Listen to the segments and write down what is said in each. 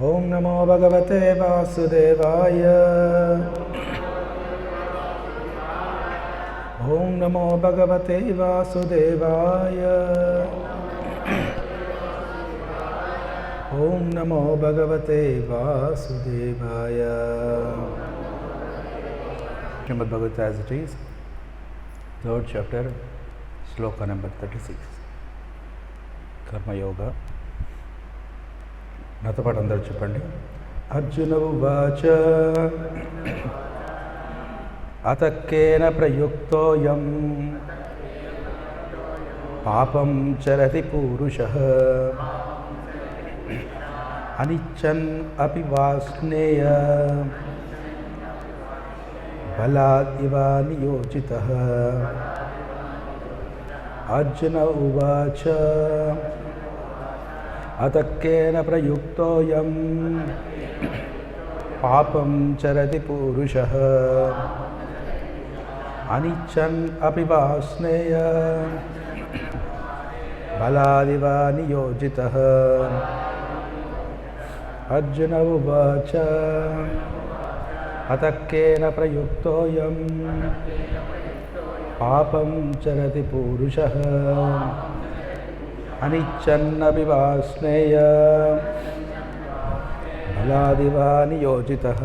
ఓం నమో భగవతే వాసుదేవాయ. ఓం నమో భగవతే వాసుదేవాయ. ఓం నమో భగవతే వాసుదేవాయ. Srimad Bhagavatam as it is, 3rd chapter, sloka number 36, Karma Yoga. నాతోపాటు అందరూ చెప్పండి. అర్జున ఉవాచ అతక్కేన ప్రయుక్తోయం పాపం చరతి పూరుషః అనిచ్చన్ అపి వాస్నేయ బలాద్ ఇవ నియోజితః. అర్జున ఉవాచ అతక్కేన ప్రయుక్తోయం పాపం చరతి పూరుషః అనిచ్చన్ అపి వాస్నేయ బలాదివ నియోజితః. అర్జున ఉవాచ అతక్కేన ప్రయుక్తోయం పాపం చరతి పూరుషః అనిచ్చన్నపి వాస్నేయ బలాదివ నియోజితః.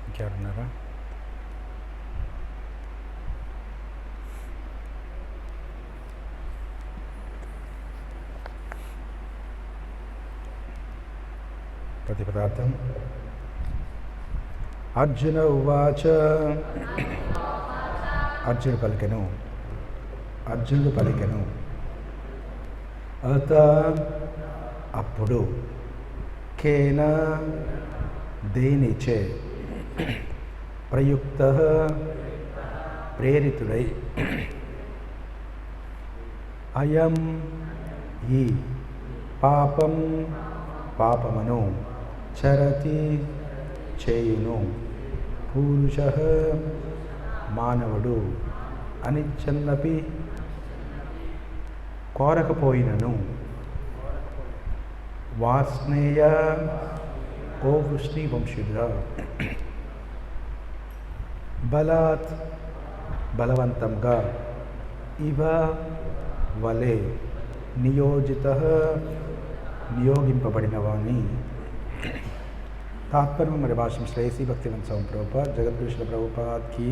ఇంకెవరున్నారా? ప్రతిపదార్థం. అర్జున ఉవాచ అర్జునుడు పలికెను అత అప్పుడు కేన దేనిచే ప్రయుక్త ప్రేరితుడై అయం ఈ పాపమును చరతి చేయును పురుషః మానవుడు అనిచ్చన్నపి కోరకపోయినను వాస్నేయ ఓ వృష్ణి వంశుడా బలాత్ బలవంతంగా ఇవ వలే నియోగింపబడిన వాణి. తాత్పర్యం మరి భాషం శ్రేయసి భక్తివంత స్వామి ప్రభుపాద్ జగద్గురు ప్రభుపాద్కి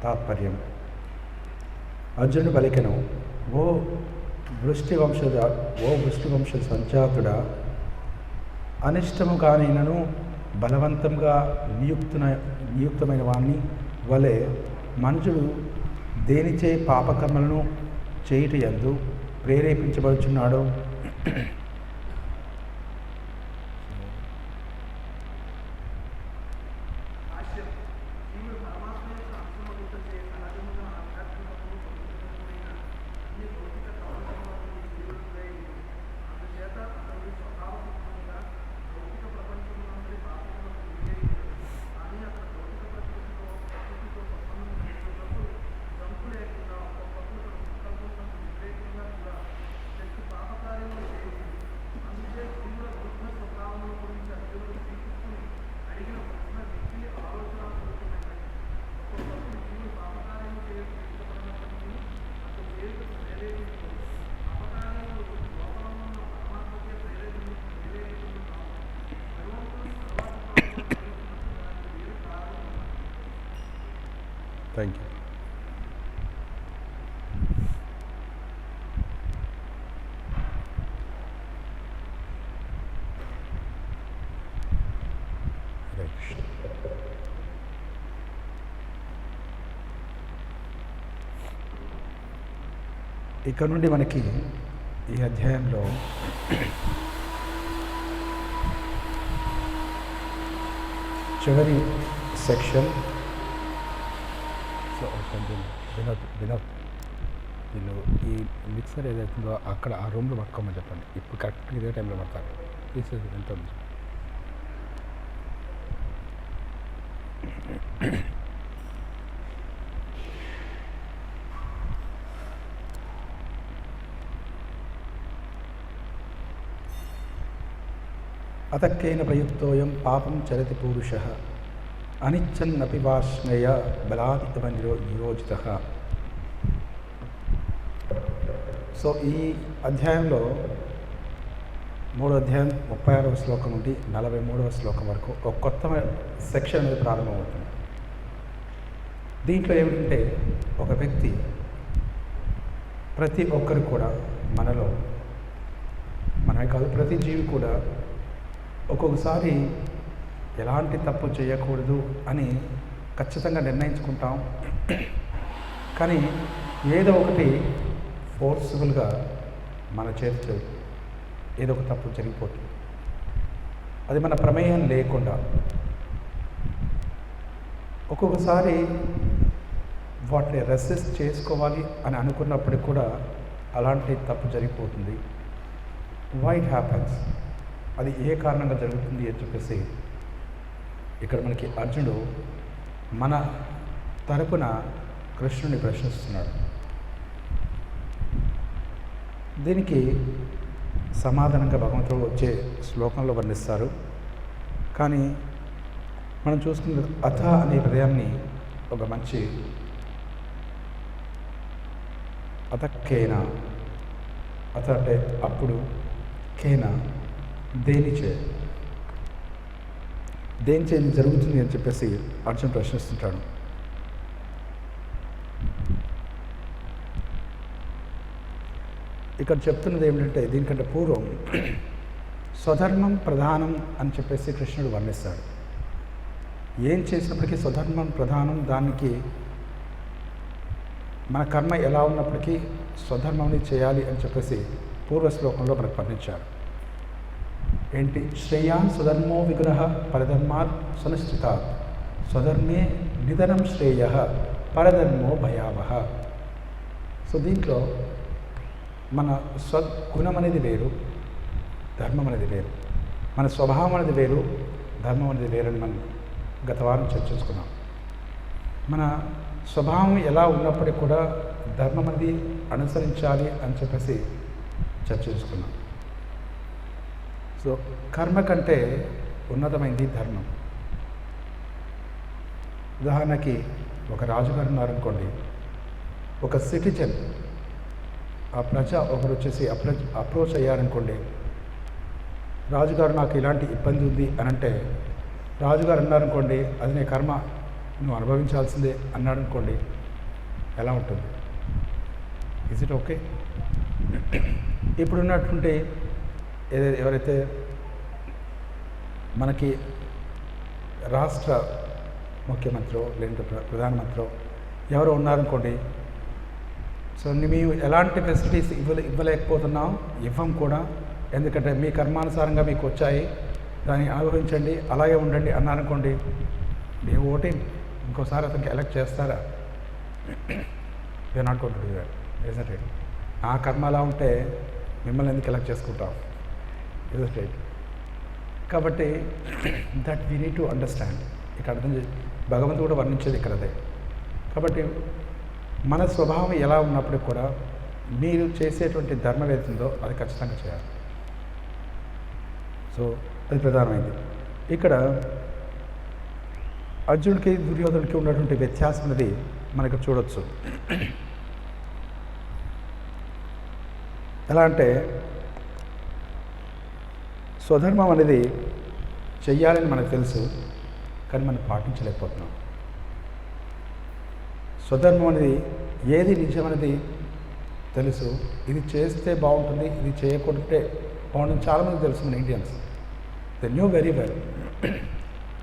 తాత్పర్యం. అర్జునుడు పలికెను, ఓ వృష్టి వంశ సంజాతుడా, అనిష్టము కానైనను బలవంతంగా నియుక్తమైన వాణ్ణి వలె మనుషుడు దేనిచే పాపకర్మలను చేయుట యందు ప్రేరేపించబడుచున్నాడు. Thank you. ఇక్కడ నుండి మనకి ఈ అధ్యాయంలో చివరి సెక్షన్. సో వినోద్ వీళ్ళు ఈ మిక్సర్ ఏదైతుందో అక్కడ ఆ రూమ్లో పట్టుకోమని చెప్పండి. ఇప్పుడు కరెక్ట్గా ఇదే టైంలో పడతారు. తీసేది ఎంత ఉంది. అతక్కేన ప్రయుక్తోయం పాపం చరతి పూరుషః అనిచ్చన్నపి వాష్ణయ బలాదివ నియోజితః. సో ఈ అధ్యాయంలో 3వ అధ్యాయం 36వ శ్లోకం నుండి 43వ శ్లోకం వరకు ఒక కొత్త సెక్షన్ అనేది ప్రారంభమవుతుంది. దీంట్లో ఏమిటంటే ఒక వ్యక్తి, ప్రతి ఒక్కరు కూడా మనమే కాదు ప్రతి జీవి కూడా ఒక్కొక్కసారి ఎలాంటి తప్పు చేయకూడదు అని ఖచ్చితంగా నిర్ణయించుకుంటాం. కానీ ఏదో ఒకటి ఫోర్స్ఫుల్గా మన చేతిలో ఏదో ఒక తప్పు జరిగిపోతుంది. అది మన ప్రమేయం లేకుండా. ఒక్కొక్కసారి వాటిని రెసిస్ట్ చేసుకోవాలి అని అనుకున్నప్పటికి కూడా అలాంటి తప్పు జరిగిపోతుంది. వై ఇట్ హ్యాపెన్స్, అది ఏ కారణంగా జరుగుతుంది అని చెప్పేసి ఇక్కడ మనకి అర్జునుడు మన తరపున కృష్ణుని ప్రశ్నిస్తున్నాడు. దీనికి సమాధానంగా భగవంతుడు వచ్చే శ్లోకంలో వర్ణిస్తారు. కానీ మనం చూసుకున్న అథ అనే పదాన్ని ఒక మంచి అతక్కేన, అథ అంటే అప్పుడు, కేన దేనిచే జరుగుతుంది అని చెప్పేసి అర్జున్ ప్రశ్నిస్తుంటాడు. ఇక్కడ చెప్తున్నది ఏమిటంటే దీనికంటే పూర్వం స్వధర్మం ప్రధానం అని చెప్పేసి కృష్ణుడు వర్ణిస్తాడు. ఏం చేసినప్పటికీ స్వధర్మం ప్రధానం. దానికి మన కర్మ ఎలా ఉన్నప్పటికీ స్వధర్మాన్ని చేయాలి అని చెప్పేసి పూర్వ శ్లోకంలో మనకు వర్ణించారు. ఏంటి? శ్రేయాన్ స్వధర్మో విగ్రహ పరధర్మాత్ సునిశ్చితాత్ స్వధర్మే నిధనం శ్రేయ పరధర్మో భయావహ. సో దీంట్లో మన స్వగుణం అనేది వేరు, ధర్మం అనేది వేరు. మన స్వభావం అనేది వేరు, ధర్మం అనేది వేరని మనం గత వారం చర్చించుకున్నాం. మన స్వభావం ఎలా ఉన్నప్పటికీ కూడా ధర్మం అనేది అనుసరించాలి అని చెప్పేసి చర్చించుకున్నాం. సో కర్మ కంటే ఉన్నతమైంది ధర్మం. ఉదాహరణకి ఒక రాజుగారు ఉన్నారనుకోండి, ఒక సిటిజన్, ఆ ప్రజ ఒకరు వచ్చేసి అప్రోచ్ అయ్యారనుకోండి, రాజుగారు నాకు ఇలాంటి ఇబ్బంది ఉంది అని అంటే, రాజుగారు అన్నారనుకోండి అది నీ కర్మ, నువ్వు అనుభవించాల్సిందే అన్నాడు అనుకోండి, ఎలా ఉంటుంది? Is it okay? ఇప్పుడున్నటువంటి ఎవరైతే మనకి రాష్ట్ర ముఖ్యమంత్రి లేదంటే ప్రధానమంత్రి ఎవరో ఉన్నారనుకోండి, సో మేము ఎలాంటి ఫెసిలిటీస్ ఇవ్వలేకపోతున్నాం, ఇవ్వం కూడా, ఎందుకంటే మీ కర్మానుసారంగా మీకు వచ్చాయి, దాన్ని అనుభవించండి, అలాగే ఉండండి అన్నారనుకోండి, మేము ఓటింగ్ ఇంకోసారి అతనికి ఎలక్ట్ చేస్తారా? You are not going to do that, isn't it? నా కర్మ అలా ఉంటే మిమ్మల్ని ఎందుకు ఎలక్ట్ చేసుకుంటాం? Isn't it? కాబట్టి that we need to understand. ఇక్కడ అర్థం చేసి భగవంతుడు కూడా వర్ణించేది ఇక్కడ అదే. కాబట్టి మన స్వభావం ఎలా ఉన్నప్పటికి కూడా మీరు చేసేటువంటి ధర్మం ఏదైతుందో అది ఖచ్చితంగా చేయాలి. సో అది ప్రధానమైంది. ఇక్కడ అర్జునుడికి దుర్యోధనుడికి ఉన్నటువంటి వ్యత్యాసం అనేది మనకు చూడవచ్చు. ఎలా అంటే స్వధర్మం అనేది చెయ్యాలని మనకు తెలుసు, కానీ మనం పాటించలేకపోతున్నాం. స్వధర్మం అనేది ఏది నిజం అనేది తెలుసు, ఇది చేస్తే బాగుంటుంది, ఇది చేయకుంటే బాగుంటుంది. చాలామంది తెలుసు మన Indians, they knew very well.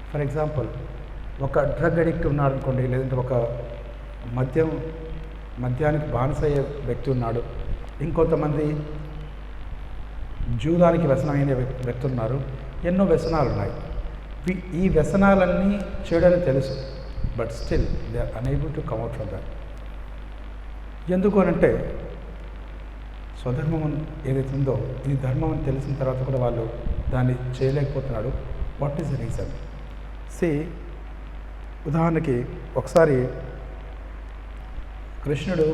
For example, ఒక డ్రగ్ అడిక్ట్ ఉన్నాడు అనుకోండి, లేదంటే ఒక మద్యానికి బానిస అయ్యే వ్యక్తి ఉన్నాడు, ఇంకొంతమంది జూదానికి వ్యసనమైన వ్యక్తులు ఉన్నారు, ఎన్నో వ్యసనాలు ఉన్నాయి. ఈ వ్యసనాలన్నీ చేయడానికి తెలుసు, but still they are unable to come out from that. ఎందుకు అనంటే స్వధర్మం ఏదైతే ఉందో ఇది ధర్మం అని తెలిసిన తర్వాత కూడా వాళ్ళు దాన్ని చేయలేకపోతున్నాడు. What is the reason? ఉదాహరణకి ఒకసారి కృష్ణుడు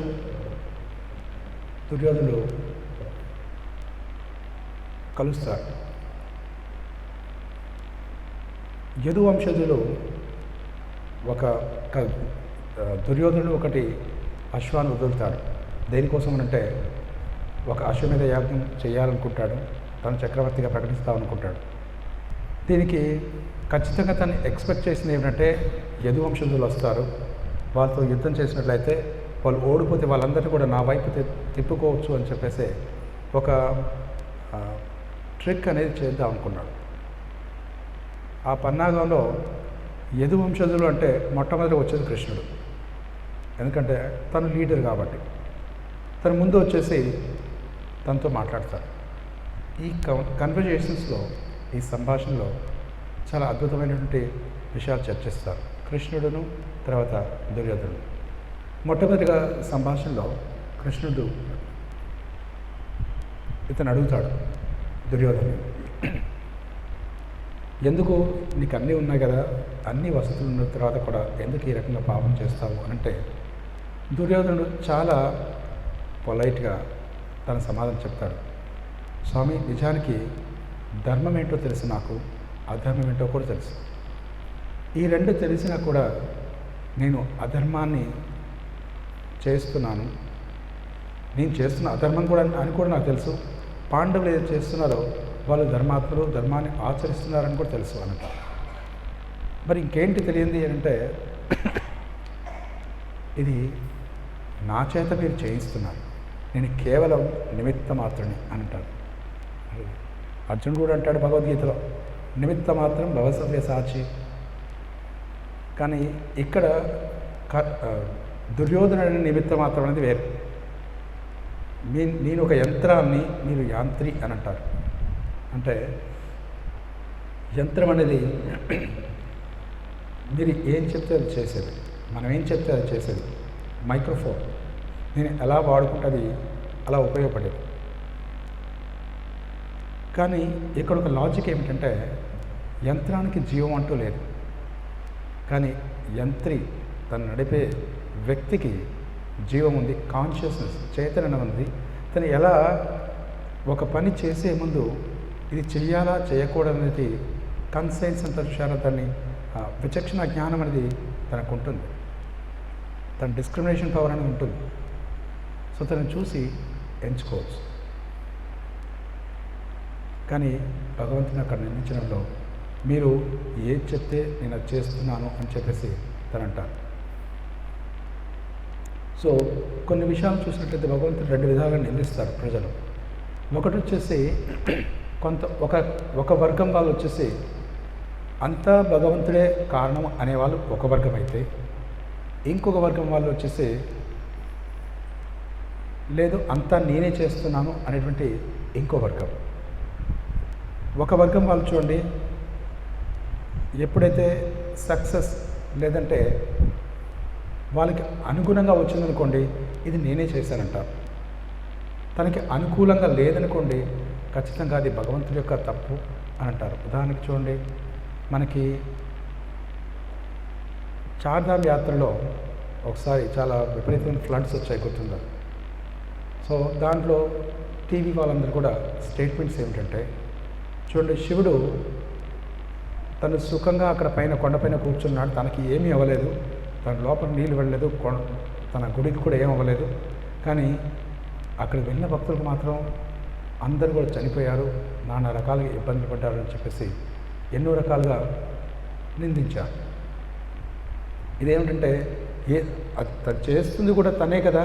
దుర్యోధనుడు కలుస్తారు. యదు వంశజులు దుర్యోధనుడు ఒకటి అశ్వాన్ని వదులుతాడు. దేనికోసం అంటే ఒక అశ్వమేధ యాగం చేయాలనుకుంటాడు, తను చక్రవర్తిగా ప్రకటిస్తామనుకుంటాడు. దీనికి ఖచ్చితంగా తను ఎక్స్పెక్ట్ చేసింది ఏమిటంటే యదు వంశజులు వస్తారు, వాళ్ళతో యుద్ధం చేసినట్లయితే వాళ్ళు ఓడిపోతే వాళ్ళందరినీ కూడా నా వైపు తిప్పుకోవచ్చు అని చెప్పేసి ఒక ట్రిక్ అనేది చేద్దాం అనుకున్నాడు. ఆ పన్నాగంలో యదు వంశజులు అంటే మొట్టమొదటి వచ్చేది కృష్ణుడు, ఎందుకంటే తను లీడర్ కాబట్టి. తను ముందు వచ్చేసి తనతో మాట్లాడతారు. ఈ కన్వర్జేషన్స్లో, ఈ సంభాషణలో చాలా అద్భుతమైనటువంటి విషయాలు చర్చిస్తారు కృష్ణుడును తర్వాత దుర్యోధనుడు. మొట్టమొదటిగా సంభాషణలో కృష్ణుడు ఇతను అడుగుతాడు దుర్యోధనుడు, ఎందుకు నీకు అన్నీ ఉన్నాయి కదా, అన్ని వసతులు ఉన్న తర్వాత కూడా ఎందుకు ఈ రకంగా పాపం చేస్తావు అని అంటే దుర్యోధనుడు చాలా పొలైట్గా తన సమాధానం చెప్తాడు. స్వామి, నిజానికి ధర్మం ఏంటో తెలుసు, నాకు అధర్మం ఏంటో కూడా తెలుసు. ఈ రెండు తెలిసినా కూడా నేను అధర్మాన్ని చేస్తున్నాను, నేను చేస్తున్న అధర్మం కూడా అని కూడా నాకు తెలుసు. పాండవులు ఏది చేస్తున్నారో వాళ్ళు ధర్మాత్ములు, ధర్మాన్ని ఆచరిస్తున్నారని కూడా తెలుసు అన్నట. మరి ఇంకేంటి తెలియంది అంటే ఇది నా చేత మీరు చేయిస్తున్నారు, నేను కేవలం నిమిత్త మాత్రమే అని అంటాడు. అర్జునుడు కూడా అంటాడు భగవద్గీతలో, నిమిత్త మాత్రం భవసవ్య సాచి. కానీ ఇక్కడ దుర్యోధనుడి నిమిత్త మాత్రం అనేది వేరు. నేను ఒక యంత్రాన్ని, మీరు యాంత్రి అని అంటారు. అంటే యంత్రం అనేది మీరు ఏం చెప్తే అది చేసేది, మనం ఏం చెప్తే అది చేసేది. మైక్రోఫోన్ నేను ఎలా వాడుకుంటే అది అలా ఉపయోగపడేది. కానీ ఇక్కడ ఒక లాజిక్ ఏమిటంటే యంత్రానికి జీవం అంటూ లేదు, కానీ యంత్రి తను నడిపే వ్యక్తికి జీవం ఉంది, కాన్షియస్నెస్, చైతన్యం ఉంది. తను ఎలా ఒక పని చేసే ముందు ఇది చెయ్యాలా చేయకూడదు అనేది కన్సైన్స్ అంత చూసారా, దాన్ని విచక్షణ జ్ఞానం అనేది తనకు ఉంటుంది, తన డిస్క్రిమినేషన్ పవర్ అనేది ఉంటుంది. సో తనని చూసి ఎంచుకోవచ్చు. కానీ భగవంతుని అక్కడ నిర్మించడంలో మీరు ఏది చెప్తే నేను అది చేస్తున్నాను అని చెప్పేసి తను అంటారు. సో కొన్ని విషయాలు చూసినట్లయితే భగవంతుడు రెండు విధాలుగా నిందిస్తారు ప్రజలు. ఒకటి వచ్చేసి ఒక వర్గం వాళ్ళు వచ్చేసి అంతా భగవంతుడే కారణం అనేవాళ్ళు ఒక వర్గం అయితే, ఇంకొక వర్గం వాళ్ళు వచ్చేసి లేదు అంతా నేనే చేస్తున్నాను అనేటువంటి ఇంకో వర్గం. ఒక వర్గం వాళ్ళు చూడండి, ఎప్పుడైతే సక్సెస్ లేదంటే వాళ్ళకి అనుగుణంగా వచ్చిందనుకోండి ఇది నేనే చేశానంటారు. తనకి అనుకూలంగా లేదనుకోండి ఖచ్చితంగా అది భగవంతుడి యొక్క తప్పు అని అంటారు. ఉదాహరణకి చూడండి, మనకి చార్ధామ్ యాత్రలో ఒకసారి చాలా విపరీతమైన ఫ్లడ్స్ వచ్చాయి, గుర్తుందా? సో దాంట్లో టీవీ వాళ్ళందరూ కూడా స్టేట్మెంట్స్ ఏమిటంటే చూడండి, శివుడు తను సుఖంగా అక్కడ పైన కొండపైన కూర్చున్నాడు, తనకి ఏమీ అవ్వలేదు, తన లోపల నీళ్ళు వెళ్ళలేదు, తన గుడికి కూడా ఏం అవ్వలేదు. కానీ అక్కడ వెళ్ళిన భక్తులకు మాత్రం అందరూ కూడా చనిపోయారు, నానా రకాలుగా ఇబ్బందులు పడ్డారు అని చెప్పేసి ఎన్నో రకాలుగా నిందించారు. ఇదేమిటంటే తను చేస్తుంది కూడా తనే కదా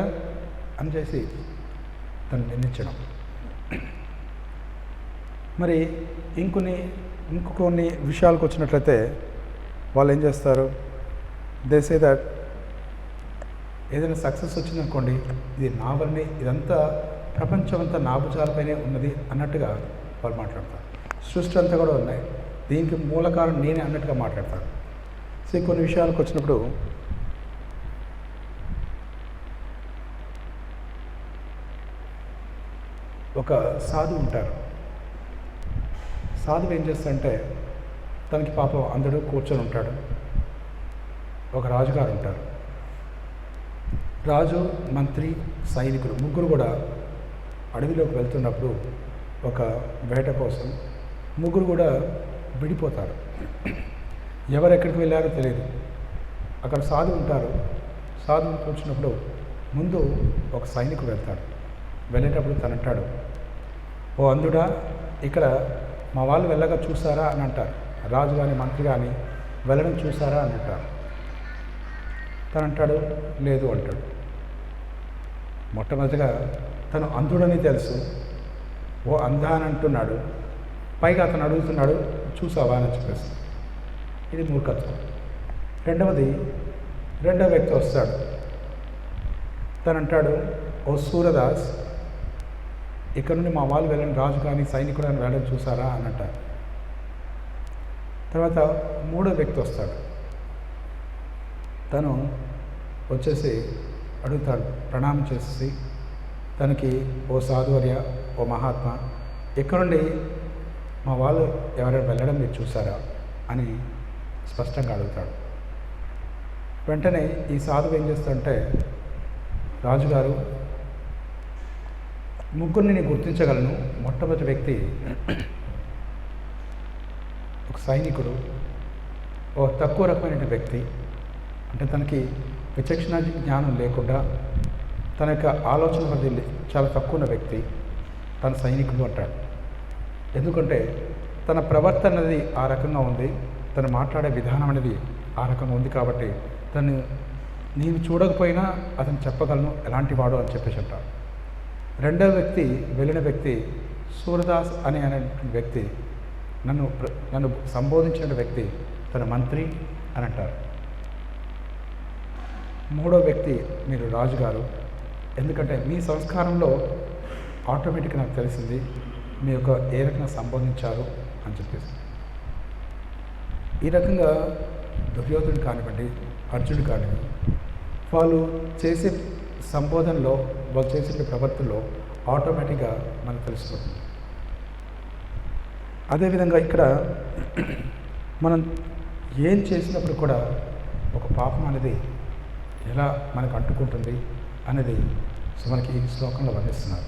అని చేసి తను నిందించడం. మరి ఇంకొన్ని విషయాలకు వచ్చినట్లయితే వాళ్ళు ఏం చేస్తారు, దే సే దట్ ఏదైనా సక్సెస్ వచ్చిందనుకోండి, ఇది నా వల్లనే, ఇదంతా ప్రపంచం అంతా నా భుజాలపైనే ఉన్నది అన్నట్టుగా వాళ్ళు మాట్లాడతారు. సృష్టి అంతా కూడా ఉన్నాయి, దీనికి మూల కారణం నేనే అన్నట్టుగా మాట్లాడతారు. సో కొన్ని విషయాలకు వచ్చినప్పుడు ఒక సాధువు ఉంటారు. సాధువు ఏం చేస్తాడంటే, తనకి పాపం అందరూ కూర్చొని ఉంటాడు. ఒక రాజుగారు ఉంటారు. రాజు, మంత్రి, సైనికులు ముగ్గురు కూడా అడవిలోకి వెళ్తున్నప్పుడు ఒక వేట కోసం ముగ్గురు కూడా విడిపోతారు. ఎవరెక్కడికి వెళ్ళారో తెలియదు. అక్కడ సాధువు ఉంటారు. సాధువు కూర్చున్నప్పుడు ముందు ఒక సైనికుడు వెళ్తాడు. వెళ్ళేటప్పుడు తను అంటాడు, ఓ అందుడా, ఇక్కడ మా వాళ్ళు వెళ్ళగా చూసారా అని అంటారు. రాజు కానీ మంత్రి కానీ వెళ్ళడం చూసారా అని అంటారు. తను అంటాడు, లేదు అంటాడు. మొట్టమొదటిగా తను అంధుడని తెలుసు, ఓ అంధా అని అంటున్నాడు, పైగా అతను అడుగుతున్నాడు చూసావా అని చెప్పేసి. ఇది మూర్ఖత్వం. రెండవ వ్యక్తి వస్తాడు. తను అంటాడు, ఓ సూరదాస్, ఇక్కడ నుండి మా వాళ్ళు వెళ్ళని, రాజు కానీ సైనికుడు అని వెళ్ళడం చూసారా అని అంటారు. తర్వాత మూడో వ్యక్తి వస్తాడు. తను వచ్చేసి అడుగుతాడు, ప్రణామం చేసి తనకి, ఓ సాధువర్య, ఓ మహాత్మా, ఇక్కడ నుండి మా వాళ్ళు ఎవరైనా వెళ్ళడం మీరు చూసారా అని స్పష్టంగా అడుగుతాడు. వెంటనే ఈ సాధువు ఏం చేస్తాడంటే, రాజుగారు, ముగ్గురిని నేను గుర్తించగలను. మొట్టమొదటి వ్యక్తి ఒక సైనికుడు, ఒక తక్కువ రకమైన వ్యక్తి, అంటే తనకి విచక్షణ జ్ఞానం లేకుండా తన యొక్క ఆలోచన పరిధి చాలా తక్కువ ఉన్న వ్యక్తి, తన సైనికుడు అంటాడు. ఎందుకంటే తన ప్రవర్తన అనేది ఆ రకంగా ఉంది, తను మాట్లాడే విధానం అనేది ఆ రకంగా ఉంది కాబట్టి తను నేను చూడకపోయినా అతను చెప్పగలను ఎలాంటి వాడు అని చెప్పేసి అంటాడు. రెండవ వ్యక్తి, వెళ్ళిన వ్యక్తి సూరదాస్ అనే వ్యక్తి, నన్ను సంబోధించిన వ్యక్తి తన మంత్రి అని అంటారు. మూడో వ్యక్తి మీరు రాజుగారు, ఎందుకంటే మీ సంస్కారంలో ఆటోమేటిక్గా నాకు తెలిసింది మీ యొక్క ఏ రకంగా సంబోధించారు అని చెప్పేసి. ఈ రకంగా దుర్యోధనుడు కానివ్వండి, అర్జునుడు కానివ్వండి, వాళ్ళు చేసే సంబోధనలో, వాళ్ళు చేసే ప్రవర్తనలో ఆటోమేటిక్గా మనకు తెలిసిపోతుంది. అదేవిధంగా ఇక్కడ మనం ఏం చేసినప్పుడు కూడా ఒక పాపం అనేది ఎలా మనకు అంటుకుంటుంది అనేది మనకి ఈ శ్లోకంలో వర్ణిస్తున్నారు.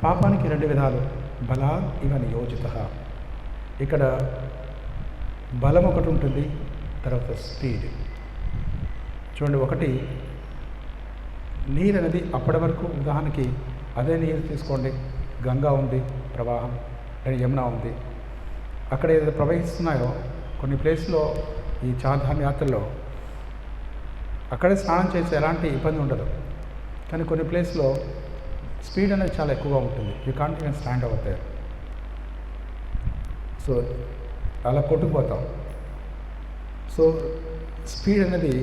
పాపానికి రెండు విధాలు, బలా ఇవ నియోజిత. ఇక్కడ బలం ఒకటి ఉంటుంది, తర్వాత స్పీడ్. చూడండి, ఒకటి నీరు అనేది అప్పటి వరకు, ఉదాహరణకి అదే నీరు తీసుకోండి, గంగా ఉంది ప్రవాహం, లేదా యమున ఉంది, అక్కడ ఏదైతే ప్రవహిస్తున్నాయో కొన్ని ప్లేస్లో ఈ చార్ధామ్ యాత్రలో అక్కడే స్నానం చేసి ఎలాంటి ఇబ్బంది ఉండదు. కానీ కొన్ని ప్లేస్లో స్పీడ్ అనేది చాలా ఎక్కువగా ఉంటుంది. You can't even stand out there. So అలా కొట్టుకుపోతాం. సో స్పీడ్ అనేది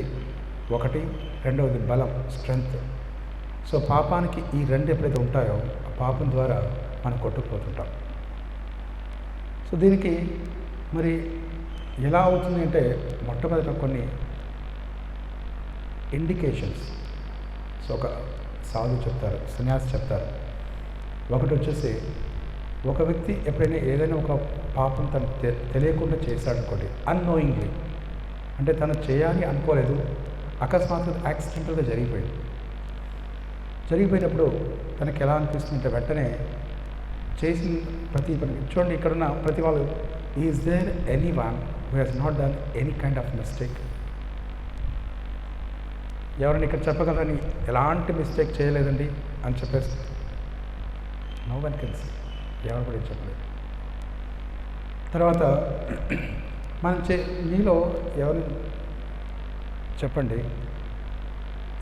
ఒకటి, రెండవది బలం, స్ట్రెంగ్త్. సో పాపానికి ఈ రెండు ఎప్పుడైతే ఉంటాయో ఆ పాపం ద్వారా మనం కొట్టుకుపోతుంటాం. సో దీనికి మరి ఎలా అవుతుంది అంటే, మొట్టమొదట కొన్ని ఇండికేషన్స్. సో ఒక సాధువు చెప్తారు, సన్యాసి చెప్తారు. ఒకటి వచ్చేసి, ఒక వ్యక్తి ఎప్పుడైనా ఏదైనా ఒక పాపం తను తెలియకుండా చేశాడనుకోండి, అన్నోయింగ్లీ, అంటే తను చేయాలి అనుకోలేదు, అకస్మాత్తు యాక్సిడెంటల్గా జరిగిపోయినప్పుడు తనకి ఎలా అనిపిస్తుందంటే, వెంటనే చేసిన ప్రతి పని చూడండి, ఇక్కడున్న ప్రతి వాళ్ళు, is there any one who has not done any kind of mistake? ఎవరైనా ఇక్కడ చెప్పగలరని ఎలాంటి మిస్టేక్ చేయలేదండి అని చెప్పేసి? No one can say. ఎవరు కూడా చెప్పలేదు. తర్వాత మనం మీలో ఎవరు చెప్పండి,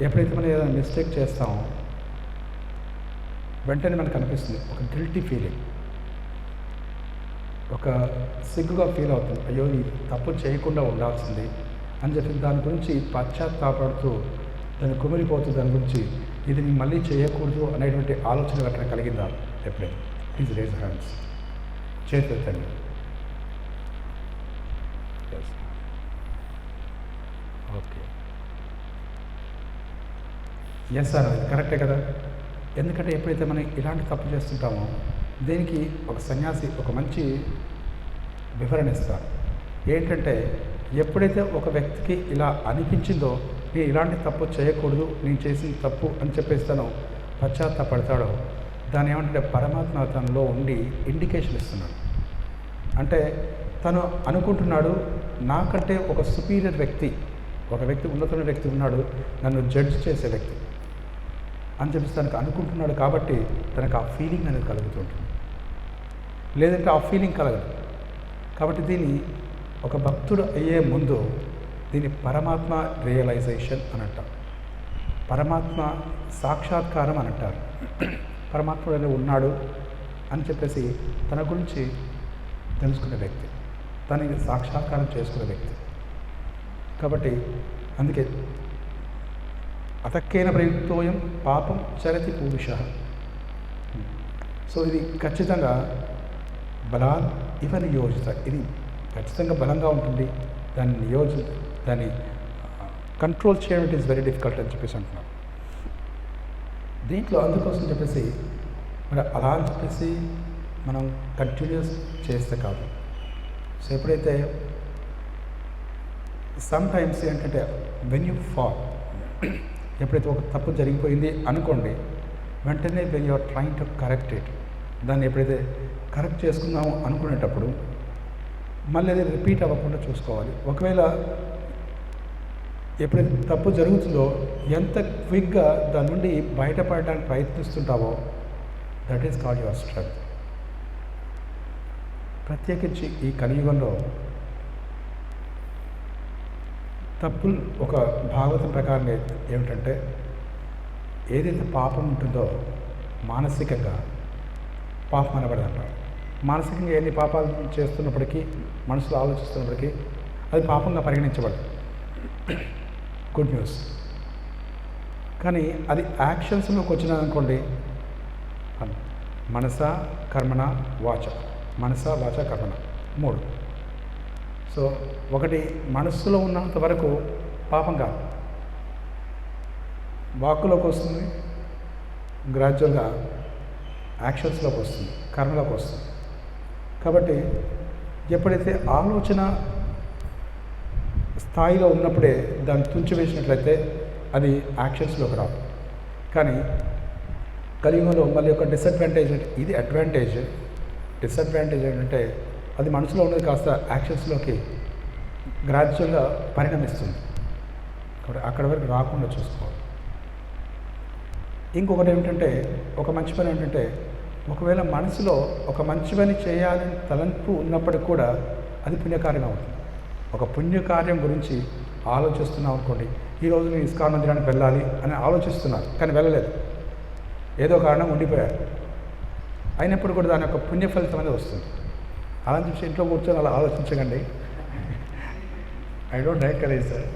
ఎప్పుడైతే మనం ఏదైనా మిస్టేక్ చేస్తామో వెంటనే మనకు అనిపిస్తుంది ఒక గిల్టీ ఫీలింగ్, ఒక సిగ్గుగా ఫీల్ అవుతుంది. అయ్యో ఈ తప్పు చేయకుండా ఉండాల్సింది అని చెప్పి దాని గురించి పశ్చాత్తాపడుతూ దాన్ని కుమిలిపోతూ దాని గురించి ఇది నేను మళ్ళీ చేయకూడదు అనేటువంటి ఆలోచన వెంటనే కలిగిందా? ఎప్పుడైనా ప్లీజ్ రేజ్ హ్యాండ్స్, చేతులు ఎత్తండి. ఓకే, ఎస్ సార్, అది కరెక్టే కదా. ఎందుకంటే ఎప్పుడైతే మనం ఇలాంటి తప్పు చేస్తుంటామో దీనికి ఒక సన్యాసి ఒక మంచి వివరణ ఇస్తారు. ఏంటంటే ఎప్పుడైతే ఒక వ్యక్తికి ఇలా అనిపించిందో నేను ఇలాంటి తప్పు చేయకూడదు, నేను చేసిన తప్పు అని చెప్పేస్తానో పశ్చాత్తాపడతాడో దాని ఏమంటే పరమాత్మ తనలో ఉండి ఇండికేషన్ ఇస్తున్నాడు. అంటే తను అనుకుంటున్నాడు నాకంటే ఒక సుపీరియర్ వ్యక్తి, ఒక వ్యక్తి ఉన్నతమైన వ్యక్తి ఉన్నాడు నన్ను జడ్జ్ చేసే వ్యక్తి అని చెప్పి తనకు అనుకుంటున్నాడు. కాబట్టి తనకు ఆ ఫీలింగ్ అనేది కలుగుతుంటుంది, లేదంటే ఆ ఫీలింగ్ కలగదు. కాబట్టి దీన్ని ఒక భక్తుడు అయ్యే ముందు దీన్ని పరమాత్మ రియలైజేషన్ అని అంటారు, పరమాత్మ సాక్షాత్కారం అని అంటారు. పరమాత్ముడు అనేది ఉన్నాడు అని చెప్పేసి తన గురించి తెలుసుకునే వ్యక్తి, తనని సాక్షాత్కారం చేసుకునే వ్యక్తి. కాబట్టి అందుకే అతక్కేన ప్రయుక్తోయం పాపం చరతి పూరుష. సో ఇది ఖచ్చితంగా బలాన్ ఇవ నియోజిత, ఇది ఖచ్చితంగా బలంగా ఉంటుంది. దాన్ని కంట్రోల్ చేయడం ఇట్ ఈస్ వెరీ డిఫికల్ట్ అని చెప్పేసి అంటున్నాం. దీంట్లో అందుకోసం చెప్పేసి మరి అలా అని చెప్పేసి మనం కంటిన్యూస్ చేస్తే కాదు. సో ఎప్పుడైతే సమ్ టైమ్స్ ఏంటంటే వెన్ యూ ఫాల్, ఎప్పుడైతే ఒక తప్పు జరిగిపోయింది అనుకోండి, వెంటనే when you are trying to correct it, దాన్ని ఎప్పుడైతే కరెక్ట్ చేసుకుందాము అనుకునేటప్పుడు మళ్ళీ అది రిపీట్ అవ్వకుండా చూసుకోవాలి. ఒకవేళ ఎప్పుడైతే తప్పు జరుగుతుందో ఎంత క్విక్గా దాని నుండి బయటపడడానికి ప్రయత్నిస్తుంటావో that is called your strength. ప్రత్యేకించి ఈ కలియుగంలో తప్పులు ఒక భాగవతం ప్రకారంగా ఏమిటంటే ఏదైతే పాపం ఉంటుందో మానసికంగా పాపం అనబడదంటారు. మానసికంగా ఎన్ని పాపాలు చేస్తున్నప్పటికీ, మనసులో ఆలోచిస్తున్నప్పటికీ అది పాపంగా పరిగణించబడదు. Good news. కానీ అది యాక్షన్స్లోకి వచ్చినదనుకోండి, మనస కర్మణ వాచ, మనస వాచ కర్మణ 3. సో ఒకటి మనస్సులో ఉన్నంత వరకు పాపం కాదు, వాక్కులోకి వస్తుంది, గ్రాడ్యువల్గా యాక్షన్స్లోకి వస్తుంది, కర్మలోకి వస్తుంది. కాబట్టి ఎప్పుడైతే ఆలోచన స్థాయిలో ఉన్నప్పుడే దాన్ని తుంచివేసినట్లయితే అది యాక్షన్స్లోకి రాదు. కానీ కలియుగంలో మళ్ళీ ఒక డిసడ్వాంటేజ్, ఇది అడ్వాంటేజ్. డిసడ్వాంటేజ్ ఏంటంటే అది మనసులో ఉన్నది కాస్త యాక్షన్స్లోకి గ్రాడ్యువల్గా పరిణమిస్తుంది. కాబట్టి అక్కడి వరకు రాకుండా చూసుకోవాలి. ఇంకొకటి ఏమిటంటే ఒక మంచి పని ఏంటంటే ఒకవేళ మనసులో ఒక మంచి పని చేయాలని తలంపు ఉన్నప్పటికి కూడా అది పుణ్యకార్యం అవుతుంది. ఒక పుణ్యకార్యం గురించి ఆలోచిస్తున్నాం అనుకోండి, ఈరోజు నేను ఇస్కాన్ మందిరానికి వెళ్ళాలి అని ఆలోచిస్తున్నారు కానీ వెళ్ళలేదు, ఏదో కారణం ఉండిపోయారు, అయినప్పుడు కూడా దాని యొక్క పుణ్య ఫలితం అనేది వస్తుంది. అలా చెప్పి ఇంట్లో కూర్చొని అలా ఆలోచించకండి. I don't encourage sir,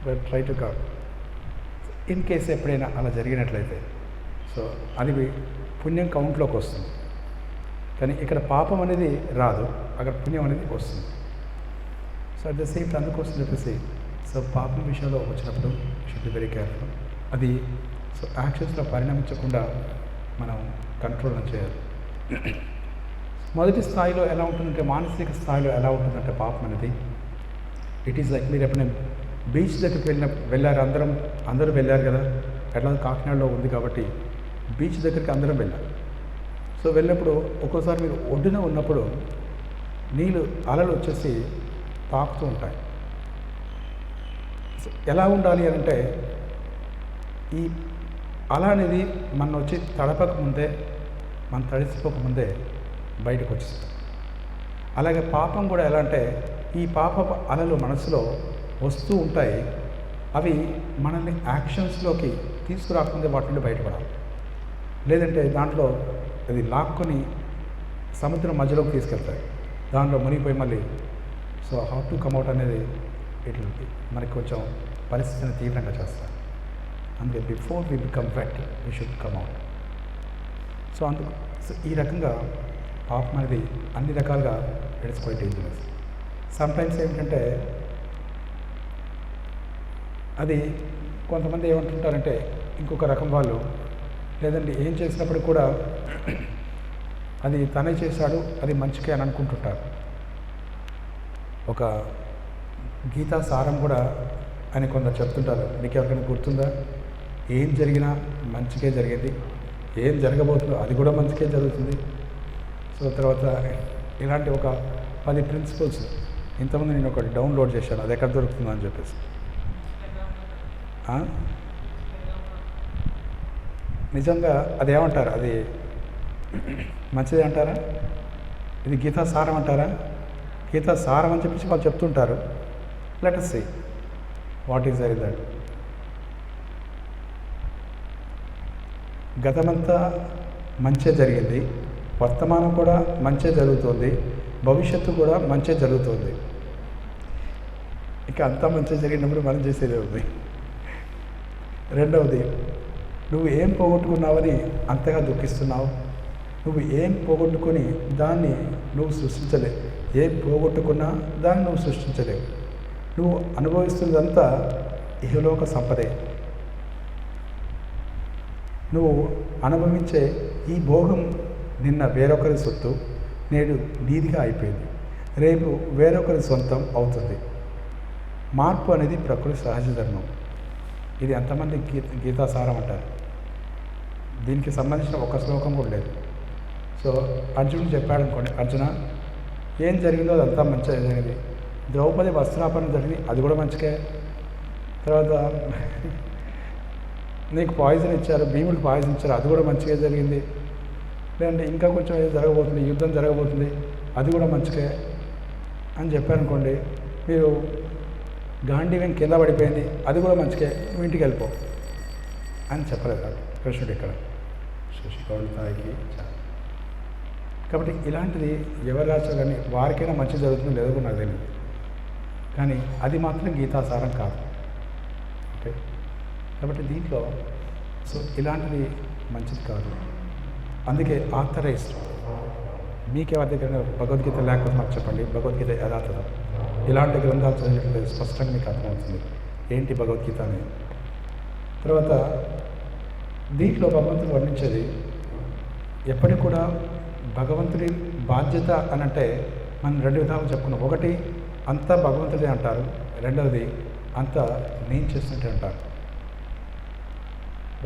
but try to come. In case ఎప్పుడైనా అలా జరిగినట్లయితే సో అది పుణ్యం కౌంట్లోకి వస్తుంది. కానీ ఇక్కడ పాపం అనేది రాదు, అక్కడ పుణ్యం అనేది వస్తుంది. So at the same time అందుకోసం చెప్పేసి సో పాపం విషయంలో వచ్చినప్పుడు షుడ్ బి వెరీ కేర్ఫుల్. అది సో యాక్షన్స్లో పరిణమించకుండా మనం కంట్రోల్ చేయాలి. మొదటి స్థాయిలో ఎలా ఉంటుందంటే, మానసిక స్థాయిలో ఎలా ఉంటుందంటే పాపం అనేది ఇట్ ఈస్ లైక్ మీరు ఎప్పుడైనా బీచ్ దగ్గరికి వెళ్ళారు, అందరూ వెళ్ళారు కదా, ఎట్లా కాకినాడలో ఉంది కాబట్టి బీచ్ దగ్గరికి అందరం వెళ్ళారు. సో వెళ్ళినప్పుడు ఒక్కోసారి మీరు ఒడ్డున ఉన్నప్పుడు నీళ్ళు అలలు వచ్చేసి తాకుతూ ఉంటాయి. ఎలా ఉండాలి అని అంటే ఈ అల అనేది మన వచ్చి తడపకముందే, మనం తడిసిపోకముందే బయటకు వచ్చేస్తాం. అలాగే పాపం కూడా ఎలా అంటే ఈ పాప అలలు మనసులో వస్తూ ఉంటాయి, అవి మనల్ని యాక్షన్స్లోకి తీసుకురాకుండా వాటి నుండి బయటపడాలి. లేదంటే దాంట్లో అది లాక్కొని సముద్రం మధ్యలోకి తీసుకెళ్తాయి, దాంట్లో మునిగిపోయి మళ్ళీ సో హౌ టు కమ్అట్ అనేది ఇట్లా మనకి కొంచెం పరిస్థితిని తీవ్రంగా చేస్తారు. అందుకే before we become wet we should come out. So ఈ రకంగా పాపం అనేది అన్ని రకాలుగా ఇట్స్ క్వైట్ డేంజరస్. సమ్టైమ్స్ ఏంటంటే అది కొంతమంది ఏమంటుంటారంటే ఇంకొక రకం వాళ్ళు, లేదండి ఏం చేసినప్పుడు కూడా అది తనే చేశాడు, అది మంచికే అని అనుకుంటుంటారు. ఒక గీతా సారం కూడా అని కొందరు చెప్తుంటారు. మీకు ఎవరికైనా గుర్తుందా? ఏం జరిగినా మంచికే జరిగేది, ఏం జరగబోతుందో అది కూడా మంచికే జరుగుతుంది. సో తర్వాత ఇలాంటి ఒక 10 ప్రిన్సిపల్స్ ఇంతకుముందు నేను ఒకటి డౌన్లోడ్ చేశాను, అది ఎక్కడ దొరుకుతుందో అని చెప్పేసి. నిజంగా అది ఏమంటారు, అది మంచిది అంటారా? ఇది గీతా సారం అంటారా? గీతా సారం అని చెప్పేసి వాళ్ళు చెప్తుంటారు. Let us see what is that. గతమంతా మంచే జరిగింది, వర్తమానం కూడా మంచే జరుగుతుంది, భవిష్యత్తు కూడా మంచే జరుగుతుంది. ఇక అంతా మంచి జరిగినప్పుడు మనం చేసేదే ఉంది. రెండవది, నువ్వు ఏం పోగొట్టుకున్నావని అంతగా దుఃఖిస్తున్నావు? నువ్వు ఏం పోగొట్టుకుని దాన్ని నువ్వు సృష్టించలేవు. ఏం పోగొట్టుకున్నా దాన్ని నువ్వు సృష్టించలేవు. నువ్వు అనుభవిస్తున్నదంతా ఇహలోక సంపదే. నువ్వు అనుభవించే ఈ భోగం నిన్న వేరొకరి సొత్తు, నేడు నీదిగా అయిపోయింది, రేపు వేరొకరి సొంతం అవుతుంది. మార్పు అనేది ప్రకృతి సహజ ధర్మం. ఇది ఎంతమంది గీతాసారం అంటారు. దీనికి సంబంధించిన ఒక శ్లోకం కూడా లేదు. సో అర్జునుడు చెప్పాడు అనుకోండి, అర్జున ఏం జరిగిందో అదంతా మంచిగా జరిగింది. ద్రౌపది వస్త్రాపరణ జరిగింది, అది కూడా మంచిగా. తర్వాత నీకు పాయిజన్ ఇచ్చారు, భీముడికి పాయిజన్ ఇచ్చారు, అది కూడా మంచిగా జరిగింది. లేదంటే ఇంకా కొంచెం ఏదో జరగబోతుంది, యుద్ధం జరగబోతుంది, అది కూడా మంచిగా అని చెప్పారనుకోండి. మీరు గాంధీవ్యం కింద పడిపోయింది, అది కూడా మంచిగా, నువ్వు ఇంటికి వెళ్ళిపో అని చెప్పలేదు కృష్ణుడు ఇక్కడ శశికౌళితాయికి. కాబట్టి ఇలాంటిది ఎవరు రాశారు కానీ వారికైనా మంచి జరుగుతుందో లేదో నాకు తెలియదు, కానీ అది మాత్రం గీతాసారం కాదు. ఓకే, కాబట్టి దీంట్లో సో ఇలాంటిది మంచిది కాదు. అందుకే ఆథరైజ్డ్, మీకెవరి దగ్గర భగవద్గీత లేకపోతే మాకు చెప్పండి, భగవద్గీత యథాతథం ఇలాంటి గ్రంథాలు చదివినట్లయితే స్పష్టంగా మీకు అర్థమవుతుంది ఏంటి భగవద్గీత అని. తర్వాత దీంట్లో భగవంతుడు వర్ణించేది ఎప్పటికి కూడా భగవంతుడి బాధ్యత అని అంటే మనం 2 విధాలు చెప్పుకున్నాం. ఒకటి అంతా భగవంతుడే అంటారు, రెండవది అంతా నేను చేసినట్టే అంటారు.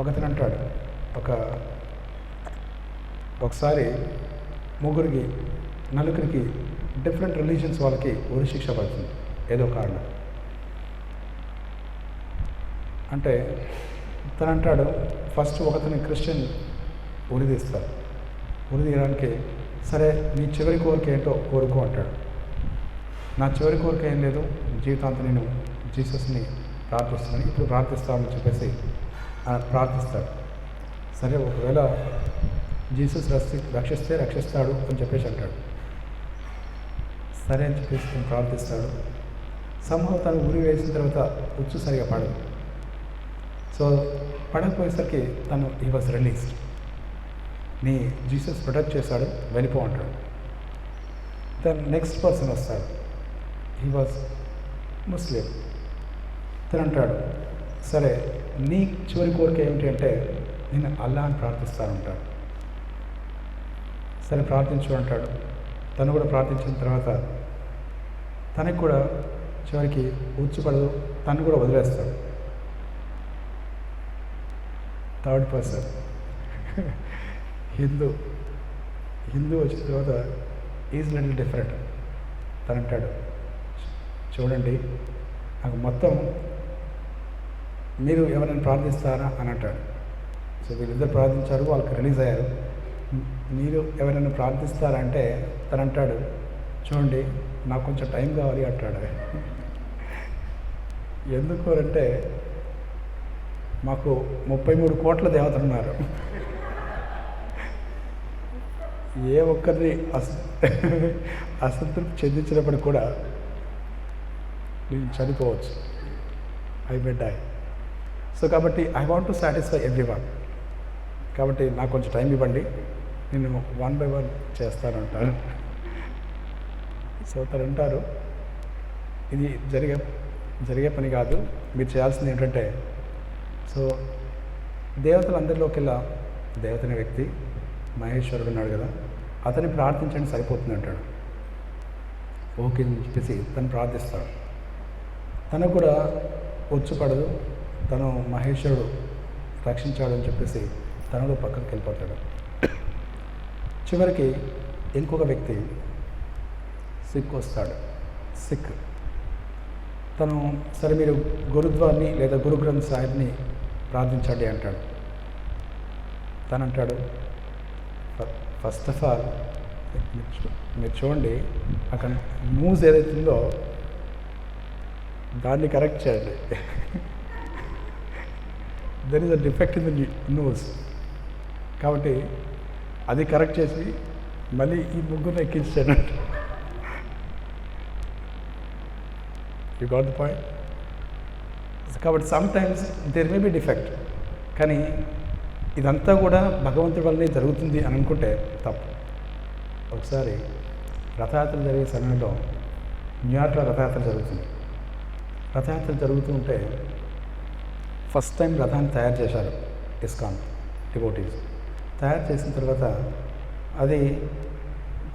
ఒకతను అంటాడు, ఒకసారి 3 నలుగురికి డిఫరెంట్ రిలీజన్స్ వాళ్ళకి ఉరి శిక్ష పడుతుంది ఏదో కారణం. అంటే తను అంటాడు, ఫస్ట్ ఒకతని క్రిస్టియన్ ఉరి తీస్తారు. ఉరి తీయడానికి సరే నీ చివరి కోరిక ఏంటో కోరుకో అంటాడు. నా చివరి కోరిక ఏం లేదు, జీవితాంతం నేను జీసస్ని ప్రార్థిస్తున్నాను, ఇప్పుడు ప్రార్థిస్తామని చెప్పేసి ప్రార్థిస్తాడు. సరే ఒకవేళ జీసస్ రక్షిస్తే రక్షిస్తాడు అని చెప్పేసి అంటాడు. సరే అని చెప్పేసి తను ప్రార్థిస్తాడు. సంభవం తను ఉరి వేసిన తర్వాత ఉచ్చు సరిగా పడదు. సో పడకపోయేసరికి తను హీ వాజ్ రిలీజ్డ్. నీ జీసస్ ప్రొటెక్ట్ చేశాడు, వెళ్ళిపో అంటాడు. దెన్ నెక్స్ట్ పర్సన్ వస్తాడు, హీ వాజ్ ముస్లిం. తను అంటాడు, సరే నీ చివరి కోరిక ఏమిటి అంటే నేను అల్లా అని ప్రార్థిస్తాను అంటాడు. సరే ప్రార్థించు అంటాడు. తను కూడా ప్రార్థించిన తర్వాత తనకు కూడా చివరికి ఉచ్చుపడదు, తను కూడా వదిలేస్తాడు. థర్డ్ పర్సన్ హిందూ వచ్చిన తర్వాత ఈజ్ లిటిల్ డిఫరెంట్. తను అంటాడు, చూడండి నాకు మొత్తం మీరు ఎవరైనా ప్రార్థిస్తారా అని అంటాడు. సో వీళ్ళిద్దరు ప్రార్థించారు, వాళ్ళకి రిలీజ్ అయ్యారు. మీరు ఎవరైనా ప్రార్థిస్తారంటే తను అంటాడు, చూడండి నాకు కొంచెం టైం కావాలి అంటాడు. ఎందుకు అంటే మాకు 33 కోట్ల దేవతలు ఉన్నారు. ఏ ఒక్కరిని అసంతృప్తి చెందించినప్పుడు కూడా నేను చనిపోవచ్చు. I may die. సో కాబట్టి I want to satisfy everyone. కాబట్టి నాకు కొంచెం టైం ఇవ్వండి, నేను 1 by 1 చేస్తానంటారు. సో తను అంటారు, ఇది జరిగే పని కాదు, మీరు చేయాల్సింది ఏంటంటే, సో దేవతలందరిలోకెల్లా దేవతని వ్యక్తి మహేశ్వరుడు ఉన్నాడు కదా, అతన్ని ప్రార్థించండి సరిపోతుంది అంటాడు. ఓకే అని చెప్పేసి తను ప్రార్థిస్తాడు. తనకు కూడా వచ్చుపడదు, తను మహేశ్వరుడు రక్షించాడు అని చెప్పేసి తనలో పక్కకి వెళ్ళిపోతాడు. చివరికి ఇంకొక వ్యక్తి సిక్ వస్తాడు. సిక్ తను సరే మీరు గురుద్వార్ని లేదా గురు గ్రంథ్ సాహిబ్ని ప్రార్థించండి అంటాడు. తను అంటాడు, ఫస్ట్ ఆఫ్ ఆల్ మీరు చూడండి, అక్కడ న్యూస్ ఏదైతే ఉందో దాన్ని కరెక్ట్ చేయండి. There is a defect in the news. కాబట్టి అది కరెక్ట్ చేసి మళ్ళీ ఈ ముగ్గురిని ఎక్కించాడు. You got the point. కాబట్టి sometimes there may be defect, కానీ ఇదంతా కూడా భగవంతుడి వల్లనే జరుగుతుంది అని అనుకుంటే తప్పు. ఒకసారి రథయాత్ర జరిగే సమయంలో న్యూయార్క్లో రథయాత్ర జరుగుతుంది. రథయాత్ర జరుగుతూ ఉంటే ఫస్ట్ టైం రథాన్ని తయారు చేశారు ఇస్కాన్ డివోటీస్. తయారు చేసిన తర్వాత అది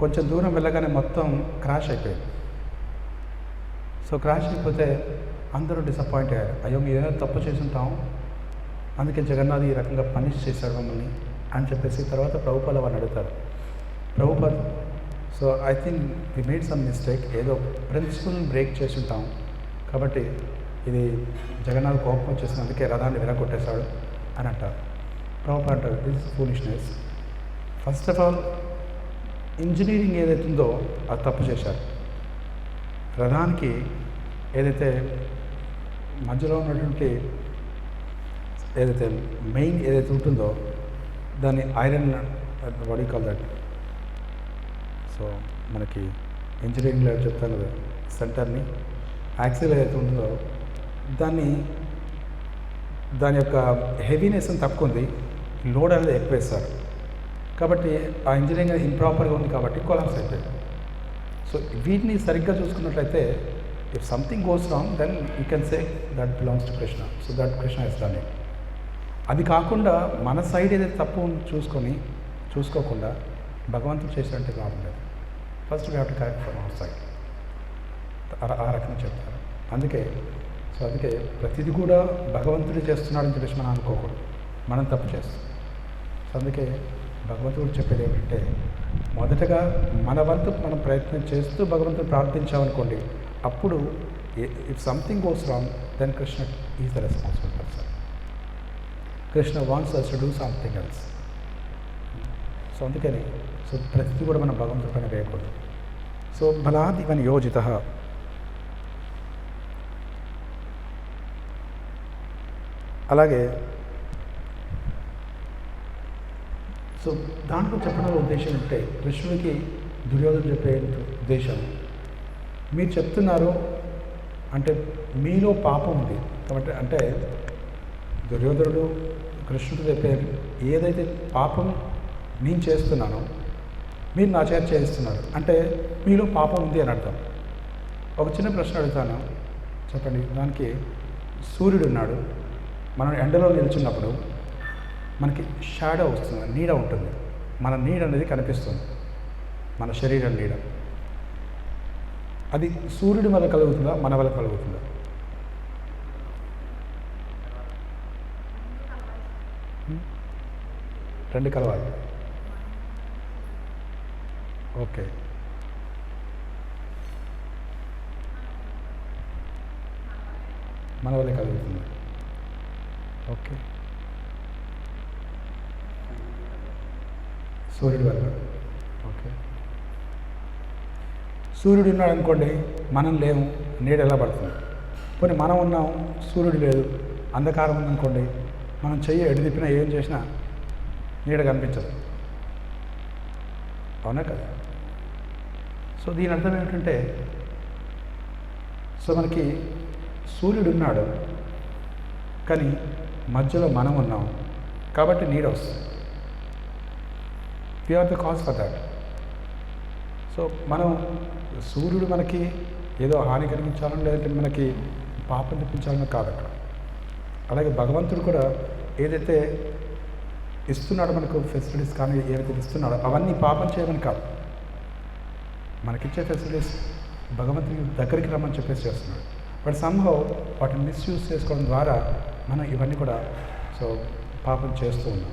కొంచెం దూరం వెళ్ళగానే మొత్తం క్రాష్ అయిపోయింది. సో క్రాష్ అయిపోతే అందరూ డిసప్పాయింట్ అయ్యారు. అయ్యో మీరు ఏదైనా తప్పు చేసి ఉంటాం, అందుకే జగన్నాథ్ ఈ రకంగా పనిష్ చేశాడు మమ్మల్ని అని చెప్పేసి తర్వాత ప్రభుపాద వారిని అడుగుతారు. Prabhupad, so I think we made some mistake, ఏదో ప్రిన్సిపల్ బ్రేక్ చేసి ఉంటాం, కాబట్టి ఇది జగన్నాథ్ కోపం వచ్చేసిన అందుకే రథాన్ని విరగొట్టేశాడు అని అంటారు. ప్రభుపాద్ అంటారు, this is foolishness. First of all engineering ఏదైతే ఉందో అది తప్పు చేశారు. రథానికి ఏదైతే మధ్యలో ఉన్నటువంటి ఏదైతే మెయిన్ ఏదైతే ఉంటుందో దాన్ని iron what you call that, so మనకి ఇంజనీరింగ్లో చెప్తాను కదా, సెంటర్ని యాక్సిల్ ఏదైతే ఉంటుందో దాని యొక్క హెవీనెస్ తక్కువ ఉంది, లోడ్ అనేది ఎక్కువ వేస్తారు. కాబట్టి ఆ ఇంజనీరింగ్ ఇంప్రాపర్గా ఉంది కాబట్టి కొలాప్స్ అయిపోయింది. సో వీటిని సరిగ్గా చూసుకున్నట్లయితే if something goes wrong then you can say that belongs to Krishna, so that Krishna is done it. అది కాకుండా మన సైడ్ ఏదైతే తప్పు చూసుకోకుండా భగవంతుడు చేసినట్టు లాభం లేదు. First we have to correct from our side. ఆ రకంగా చెప్తారు. అందుకే ప్రతిదీ కూడా భగవంతుడు చేస్తున్నాడని చెప్పేసి మనం అనుకోకూడదు, మనం తప్పు చేస్తాం. సో అందుకే భగవంతుడు చెప్పేది ఏమిటంటే, మొదటగా మన వంతు మనం ప్రయత్నం చేస్తూ భగవంతుడు ప్రార్థించామనుకోండి, అప్పుడు if something goes wrong then Krishna is the responsible person. Krishna wants us to do something else. So అందుకని ప్రతిదీ కూడా మనం భగవంతుడి పైన వేయకూడదు. సో బలాద్ ఇవ నియోజిత, అలాగే సో దాంట్లో చెప్పడం ఉద్దేశం అంటే, కృష్ణుడికి దుర్యోధన చెప్పే ఉద్దేశం, మీరు చెప్తున్నారు అంటే మీలో పాపం ఉంది కాబట్టి, అంటే దుర్యోధనుడు కృష్ణుడు చెప్పే ఏదైతే పాపం నేను చేస్తున్నానో మీరు నా చేత చేస్తున్నారు అంటే మీలో పాపం ఉంది అని అర్థం. ఒక చిన్న ప్రశ్న అడుగుతాను, చెప్పండి. దానికి సూర్యుడు ఉన్నాడు, మనం ఎండలో నిల్చున్నప్పుడు మనకి షాడో వస్తుంది, నీడ ఉంటుంది. మన నీడ అనేది కనిపిస్తుంది, మన శరీరం నీడ. అది సూర్యుడి వల్ల కలుగుతుందా, మన వల్ల కలుగుతుందా? రెండు కలవాలి. ఓకే, మన వల్లే కలుగుతుంది. ఓకే, సూర్యుడి వల్ల. ఓకే, సూర్యుడు ఉన్నాడు అనుకోండి, మనం లేము, నీడ ఎలా పడుతుంది? పోనీ మనం ఉన్నాం, సూర్యుడు లేదు, అంధకారం ఉందనుకోండి, మనం చెయ్యి ఎటు తిప్పినా ఏం చేసినా నీడ కనిపించదు, అవునా కదా? సో దీని అర్థం ఏమిటంటే, సో మనకి సూర్యుడు ఉన్నాడు కానీ మధ్యలో మనం ఉన్నాం కాబట్టి నీడ వస్తుంది. We are the cause for that. So మనం సూర్యుడు మనకి ఏదో హాని కలిగించాలని, లేదంటే మనకి పాపం తెప్పించాలని కాదు అక్కడ. అలాగే భగవంతుడు కూడా ఏదైతే ఇస్తున్నాడో మనకు ఫెసిలిటీస్ కానీ ఏదైతే ఇస్తున్నాడో అవన్నీ పాపం చేయమని కాదు. మనకిచ్చే ఫెసిలిటీస్ భగవంతుడి దగ్గరికి రమ్మని చెప్పేసి చేస్తున్నాడు. బట్ సమ్హౌ వాటిని మిస్యూజ్ చేసుకోవడం ద్వారా మనం ఇవన్నీ కూడా సో పాపం చేస్తూ ఉన్నాం.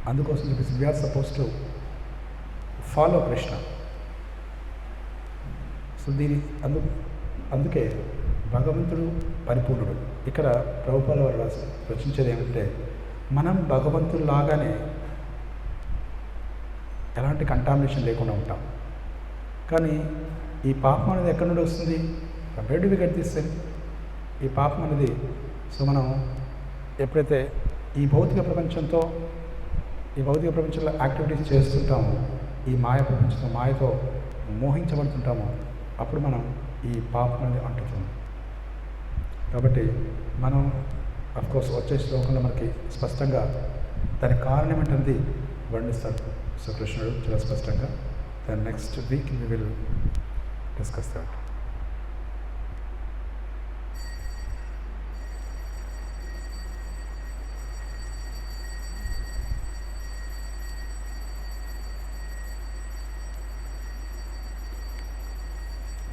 అందుకోసం చెప్పేసి we are supposed to follow Krishna. So అందుకే భగవంతుడు పరిపూర్ణుడు. ఇక్కడ ప్రభుపాల వారు రచించేది ఏమంటే, మనం భగవంతుడిలాగానే ఎలాంటి కంటామినేషన్ లేకుండా ఉంటాం. కానీ ఈ పాపం అనేది ఎక్కడి నుండి వస్తుంది? Where do we get this sin? ఈ పాపం అనేది సో మనం ఎప్పుడైతే ఈ భౌతిక ప్రపంచంలో యాక్టివిటీస్ చేస్తుంటామో, ఈ మాయతో మోహించబడుతుంటామో, అప్పుడు మనం ఈ పాపం అనేది అంటుతుంది. కాబట్టి మనం అఫ్కోర్స్ వచ్చే శ్లోకంలో మనకి స్పష్టంగా దానికి కారణం ఏంటనేది వర్ణిస్తారు శ్రీకృష్ణుడు చాలా స్పష్టంగా. దాని next week we will discuss that.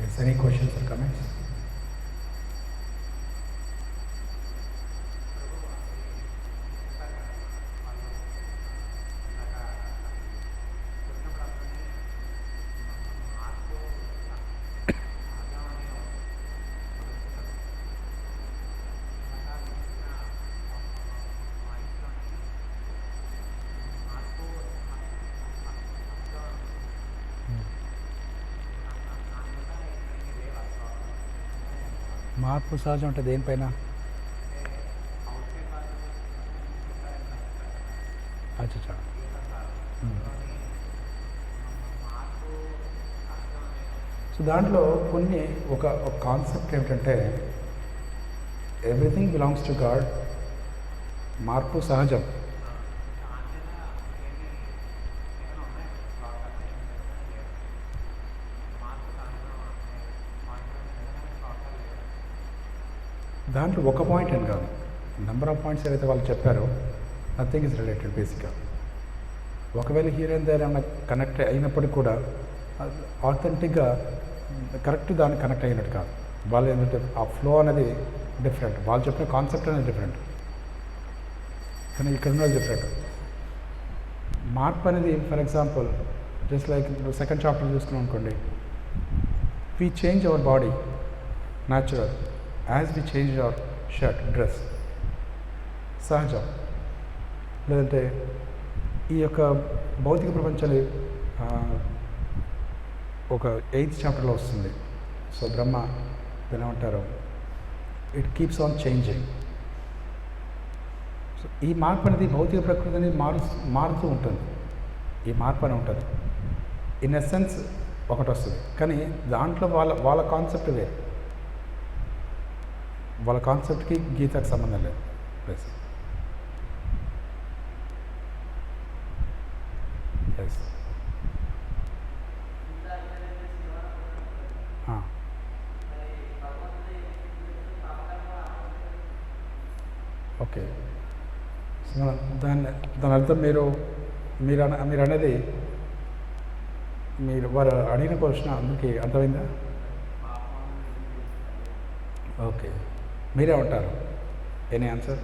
Yes, any questions or comments? మార్పు సహజం అంటే దేనిపైన? అచ్చా. సో దాంట్లో కొన్ని ఒక కాన్సెప్ట్ ఏమిటంటే, ఎవ్రీథింగ్ బిలాంగ్స్ టు గాడ్, మార్పు సహజం. దాంట్లో ఒక పాయింట్ అని కాదు, నెంబర్ ఆఫ్ పాయింట్స్ ఏదైతే వాళ్ళు చెప్పారో నథింగ్ ఈజ్ రిలేటెడ్ బేసిక్గా. ఒకవేళ హీరో దగ్గర ఏమైనా కనెక్ట్ అయినప్పటికీ కూడా ఆథెంటిక్గా కరెక్ట్ దాన్ని కనెక్ట్ అయినట్టు కాదు. వాళ్ళు ఏంటంటే ఆ ఫ్లో అనేది డిఫరెంట్, వాళ్ళు చెప్పిన కాన్సెప్ట్ అనేది డిఫరెంట్, కానీ ఇక్కడ ఉన్నది డిఫరెంట్. మార్పు అనేది for example just like second chapter చూసుకున్నాం అనుకోండి, we change our body natural as we change our shirt dress, సహజం. లేదంటే ఈ యొక్క భౌతిక ప్రపంచాన్ని ఒక 8th చాప్టర్లో వస్తుంది. సో బ్రహ్మ ఏమంటారు, it keeps on changing. So ఈ మార్పు అనేది భౌతిక ప్రకృతి అనేది మారుతూ ఉంటుంది. ఈ మార్పు అని ఉంటుంది. ఇన్ ఎసెన్స్ ఒకటి వస్తుంది, కానీ దాంట్లో వాళ్ళ కాన్సెప్ట్ వేరు. వాళ్ళ కాన్సెప్ట్కి గీతకు సంబంధం లేదు. Plus S okay. సో దాని అర్థం మీరు అనేది వారు అడిగిన క్వశ్చన్ అందుకే అర్థమైందా? ఓకే, మీరే ఉంటారు. Any answer?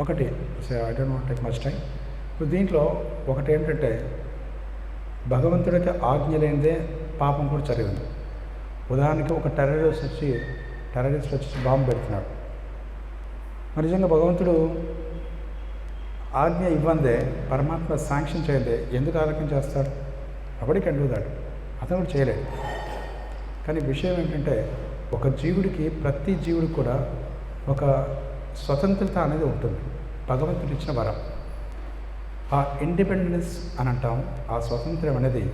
ఒకటి, I don't want take much time. దీంట్లో ఒకటి ఏంటంటే, భగవంతుడికి ఆజ్ఞ లేనిదే పాపం కూడా జరిగింది. ఉదాహరణకి ఒక టెర్రరిస్ట్ వచ్చి బాంబు పెడుతున్నాడు. మరి నిజంగా భగవంతుడు ఆజ్ఞ ఇవ్వందే, పరమాత్మ శాంక్షన్ చేయదే ఎందుకు ఆరోగ్యం చేస్తాడు? Nobody can do that. అతను కూడా చేయలేడు. కానీ విషయం ఏంటంటే, ఒక జీవుడికి, ప్రతి జీవుడికి కూడా ఒక స్వతంత్రత అనేది ఉంటుంది. భగవంతుడు ఇచ్చిన వరం. ఆ ఇండిపెండెన్స్ అని అంటాం. ఆ స్వతంత్రం అనేది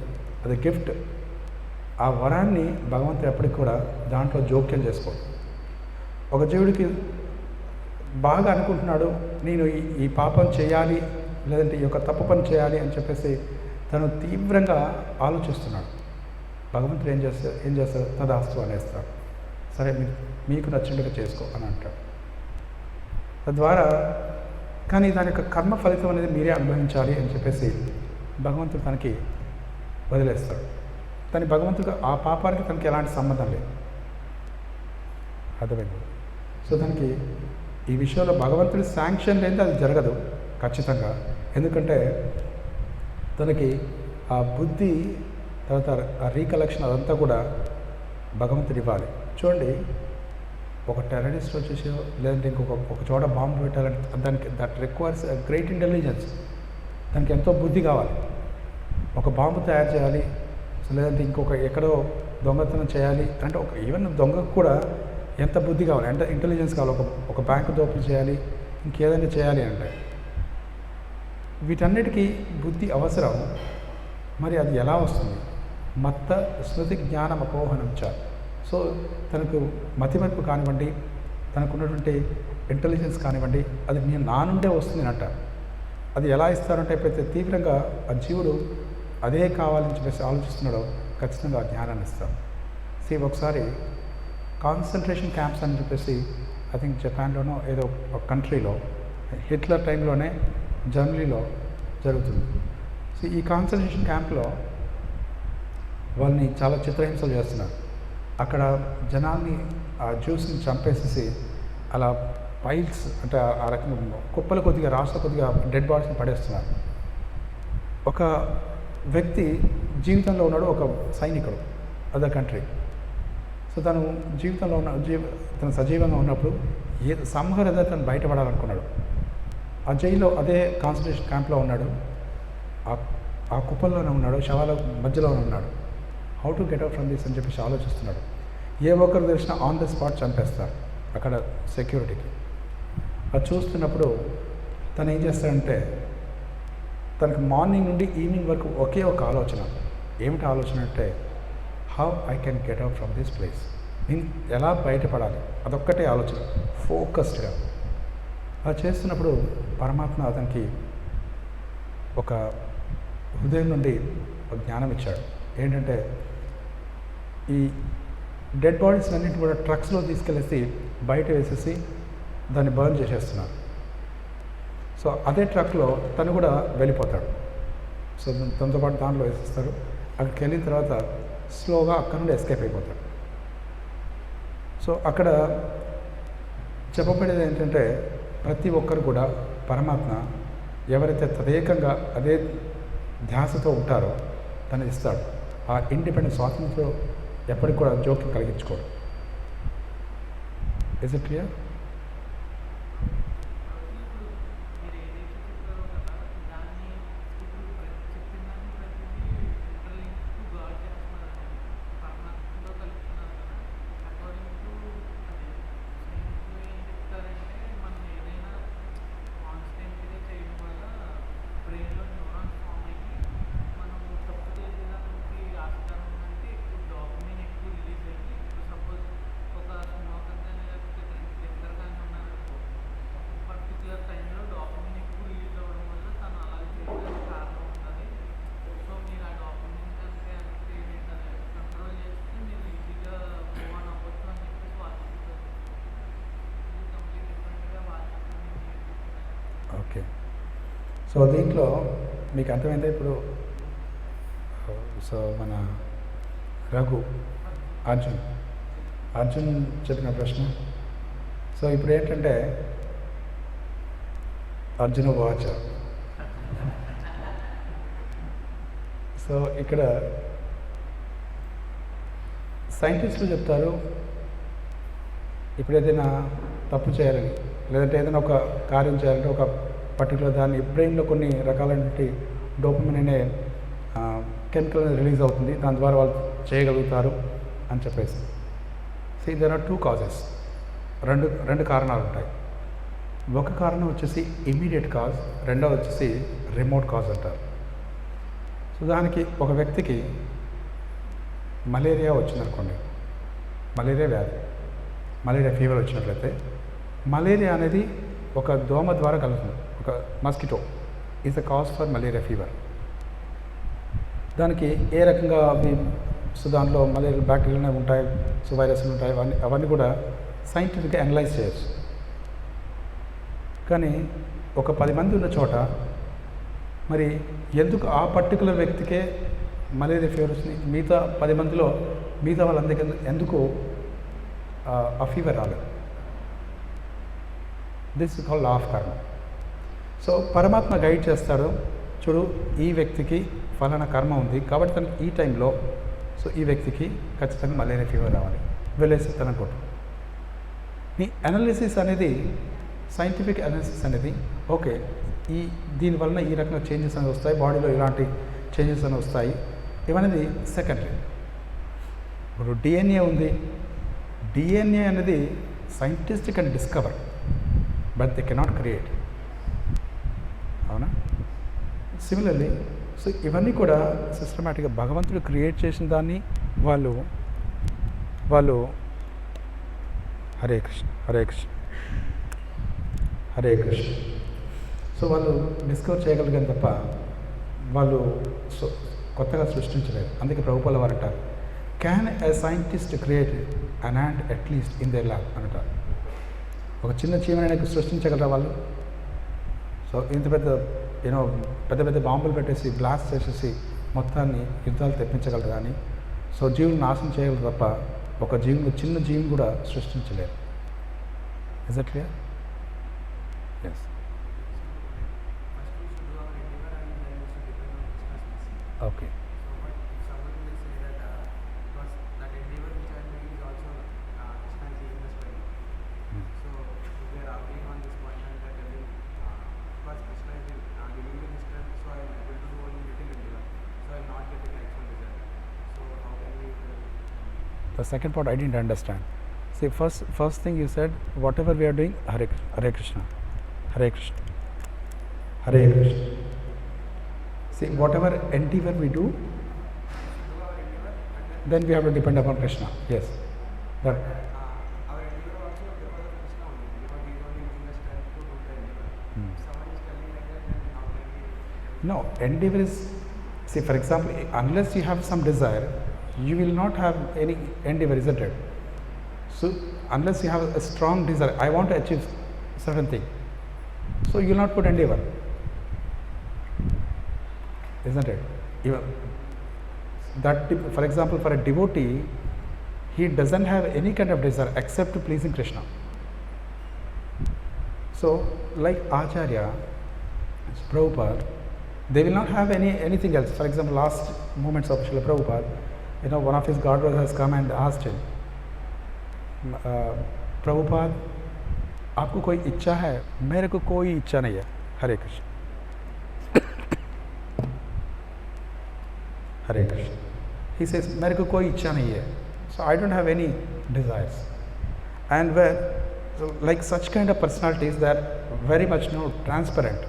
అది గిఫ్ట్. ఆ వరాన్ని భగవంతుడు ఎప్పటికి కూడా దాంట్లో జోక్యం చేసుకోడు. ఒక జీవుడికి బాగా అనుకుంటున్నాడు, నేను ఈ పాపం చేయాలి, లేదంటే ఈ యొక్క తప్పు పని చేయాలి అని చెప్పేసి తను తీవ్రంగా ఆలోచిస్తున్నాడు. భగవంతుడు ఏం చేస్తాడు? తదాస్తు అనేస్తాడు. సరే, మీకు నచ్చినట్టుగా చేసుకో అని అంటాడు. తద్వారా కానీ దాని యొక్క కర్మ ఫలితం అనేది మీరే అనుభవించాలి అని చెప్పేసి భగవంతుడు తనకి వదిలేస్తాడు. కానీ భగవంతుడు ఆ పాపానికి తనకి ఎలాంటి సంబంధం లేదు. అర్థమైంది? సో దానికి ఈ విషయంలో భగవంతుడి శాంక్షన్ లేనిది అది జరగదు ఖచ్చితంగా. ఎందుకంటే తనకి ఆ బుద్ధి, తర్వాత ఆ రీకలెక్షన్ అదంతా కూడా భగవంతుడు ఇవ్వాలి. చూడండి, ఒక టెర్రరిస్ట్ వచ్చేసి లేదంటే ఒక చోట బాంబు పెట్టాలంటే దానికి దట్ రిక్వైర్స్ గ్రేట్ ఇంటెలిజెన్స్. దానికి ఎంతో బుద్ధి కావాలి. ఒక బాంబు తయారు చేయాలి, లేదంటే ఎక్కడో దొంగతనం చేయాలి అంటే ఈవెన్ దొంగకు కూడా ఎంత బుద్ధి కావాలి, ఎంత ఇంటెలిజెన్స్ కావాలి. ఒక బ్యాంకు దోపిడీ చేయాలి, ఇంకేదైనా చేయాలి అంటే వీటన్నిటికీ బుద్ధి అవసరం. మరి అది ఎలా వస్తుంది? మత్త స్మృతి జ్ఞానం అపోహనం చ. సో తనకు మతిమరుపు కానివ్వండి, తనకున్నటువంటి ఇంటెలిజెన్స్ కానివ్వండి, అది నేను నా నుండే వస్తుంది అంట. అది ఎలా ఇస్తారంటే ఎప్పుడైతే తీవ్రంగా ఆ జీవుడు అదే కావాలని చెప్పేసి ఆలోచిస్తున్నాడో ఖచ్చితంగా ఆ జ్ఞానాన్ని ఇస్తాం. ఒకసారి కాన్సన్ట్రేషన్ క్యాంప్స్ అని చెప్పేసి ఐ థింక్ జపాన్లోనో ఏదో ఒక కంట్రీలో, హిట్లర్ టైంలోనే జర్మనీలో జరుగుతుంది. సో ఈ కాన్సన్ట్రేషన్ క్యాంప్లో వాళ్ళని చాలా చిత్రహింసలు చేస్తున్నారు. అక్కడ జనాల్ని, ఆ జ్యూస్ని చంపేసేసి అలా పైల్స్ అంటే ఆ రకంగా కుప్పలు కొద్దిగా, రాష్ట్ర కొద్దిగా డెడ్ బాడీస్ని పడేస్తున్నారు. ఒక వ్యక్తి జీవితంలో ఉన్నాడు, ఒక సైనికుడు, అదర్ కంట్రీ. సో తను జీవితంలో తను సజీవంగా ఉన్నప్పుడు సంహరద తను బయటపడాలనుకున్నాడు. ఆ జైల్లో, అదే కాన్సన్ట్రేషన్ క్యాంప్లో ఉన్నాడు, ఆ కుప్పల్లోనే ఉన్నాడు, శవాల మధ్యలోనే ఉన్నాడు. How to get out from this అని చెప్పేసి ఆలోచిస్తున్నాడు. ఏ ఒక్కరు తెలిసినా ఆన్ ద స్పాట్ చంపేస్తారు అక్కడ సెక్యూరిటీకి. అది చూస్తున్నప్పుడు తను ఏం చేస్తాడంటే, తనకు మార్నింగ్ నుండి ఈవినింగ్ వరకు ఒకే ఒక ఆలోచన. ఏమిటి ఆలోచన అంటే, how I can get out from this place, నేను ఎలా బయటపడాలి, అదొక్కటే ఆలోచన, ఫోకస్డ్గా. అలా చేస్తున్నప్పుడు పరమాత్మ అతనికి ఒక హృదయం నుండి ఒక జ్ఞానం ఇచ్చాడు. ఏంటంటే, ఈ డెడ్ బాడీస్ అన్నింటిని కూడా ట్రక్స్లో తీసుకెళ్ళేసి బయట వేసేసి దాన్ని బర్న్ చేసేస్తున్నారు. సో అదే ట్రక్లో తను కూడా వెళ్ళిపోతాడు. సో తనతో పాటు దాంట్లో వేసేస్తారు. అక్కడికి వెళ్ళిన తర్వాత స్లోగా అక్కడ నుండి ఎస్కేప్ అయిపోతాడు. సో అక్కడ చెప్పబడేది ఏంటంటే, ప్రతి ఒక్కరు కూడా పరమాత్మ ఎవరైతే తదేకంగా అదే ధ్యాసతో ఉంటారో తను ఇస్తాడు. ఆ ఇండిపెండెంట్ స్వాతంత్రం ఎప్పటికి కూడా జోక్యం కలిగించుకోడు. Is it clear? Okay. So దీంట్లో మీకు అర్థమైందా ఇప్పుడు? సో మన అర్జున్ చెప్పిన ప్రశ్న. సో ఇప్పుడు ఏంటంటే, అర్జున వాచ. సో ఇక్కడ సైంటిస్టులు చెప్తారు, ఇప్పుడు ఏదైనా తప్పు చేయాలని, లేదంటే ఏదైనా ఒక కార్యం చేయాలంటే, ఒక పర్టికులర్ దాని బ్రెయిన్లో కొన్ని రకాలైనటువంటి డోపమిన్ అనే కెమికల్ రిలీజ్ అవుతుంది, దాని ద్వారా వాళ్ళు చేయగలుగుతారు అని చెప్పేసి. సీ దెర్ ఆర్ 2 కాజెస్, రెండు కారణాలు ఉంటాయి. ఒక కారణం వచ్చేసి ఇమ్మీడియట్ కాజ్, రెండవది వచ్చేసి రిమోట్ కాజ్ అంటారు. సో దానికి ఒక వ్యక్తికి మలేరియా వచ్చిందనుకోండి, మలేరియా వ్యాధి, మలేరియా ఫీవర్ వచ్చినట్లయితే, మలేరియా అనేది ఒక దోమ ద్వారా కలుగుతుంది, ఒక mosquito is the cause for malaria fever. దానికి ఏ రకంగా అవి, సో దాంట్లో మలేరియా బ్యాక్టీరియాలు ఉంటాయి, సో వైరస్లు ఉంటాయి, అవన్నీ కూడా సైంటిఫిక్గా అనలైజ్ చేయొచ్చు. కానీ ఒక 10 మంది ఉన్న చోట మరి ఎందుకు ఆ పర్టికులర్ వ్యక్తికే మలేరియా ఫీవర్ వచ్చింది, మిగతా 10 మందిలో మిగతా వాళ్ళందరికీ ఎందుకు ఆ ఫీవర్ రాలేదు? This is called law of కర్మ. సో పరమాత్మ గైడ్ చేస్తాడు, చూడు ఈ వ్యక్తికి ఫలానా కర్మ ఉంది కాబట్టి తనకి ఈ టైంలో, సో ఈ వ్యక్తికి ఖచ్చితంగా మలేరియా ఫీవర్ రావాలి, వెళ్ళేసి తన కొట్టు. నీ అనాలిసిస్ అనేది, సైంటిఫిక్ అనాలిసిస్ అనేది, ఓకే దీనివలన ఈ రకంగా చేంజెస్ అనేవి వస్తాయి, బాడీలో ఇలాంటి చేంజెస్ అనేవి వస్తాయి, ఇవనేది సెకండరీ. ఇప్పుడు డిఎన్ఏ ఉంది, డిఎన్ఏ అనేది scientist can discover but they cannot create, అవునా? సిమిలర్లీ సో ఇవన్నీ కూడా సిస్టమేటిక్గా భగవంతుడు క్రియేట్ చేసిన దాన్ని వాళ్ళు హరే కృష్ణ హరే కృష్ణ హరే కృష్ణ, సో వాళ్ళు డిస్కవర్ చేయగలిగారు తప్ప వాళ్ళు కొత్తగా సృష్టించలేదు. అందుకే ప్రభుపాల వారు అంటారు, can a scientist create an ant at least in there lab అంటారు. ఒక చిన్న చీమని సృష్టించగలరా వాళ్ళు? సో ఇంత పెద్ద పెద్ద పెద్ద బాంబులు పెట్టేసి బ్లాస్ట్ చేసేసి మొత్తాన్ని యుద్ధాలు తెప్పించగలరు, కానీ సో జీవులు నాశనం చేయగలరు తప్ప ఒక చిన్న జీవిని కూడా సృష్టించలేరు. Is that clear? Yes. Okay. The second part I didn't understand. See, first thing you said, whatever we are doing, Hare Krishna, Hare Krishna, Hare Krishna. See, whatever endeavor we do, then we have to depend upon Krishna. Yes. That. Our endeavor also because of Krishna only, because he is only giving us strength to do the endeavor. Someone is telling like that, then how can we? No, endeavor is, see, for example, unless you have some desire, you will not have any endeavor, isn't it? So unless you have a strong desire, I want to achieve certain thing, so you will not put endeavor, isn't it? Even that, for example, for a devotee, he doesn't have any kind of desire except to pleasing Krishna. So like Acharya, Prabhupada, they will not have anything else. For example, last moments of Srila Prabhupada, one of his godbrothers has come and asked him, Prabhupada, आपको कोई इच्छा है? मेरे को कोई इच्छा नहीं है. हरे कृष्ण हरे कृष्ण. He says, मेरे को कोई इच्छा नहीं है, so I don't have any desires. And where, so like such kind of personalities, they are very much transparent.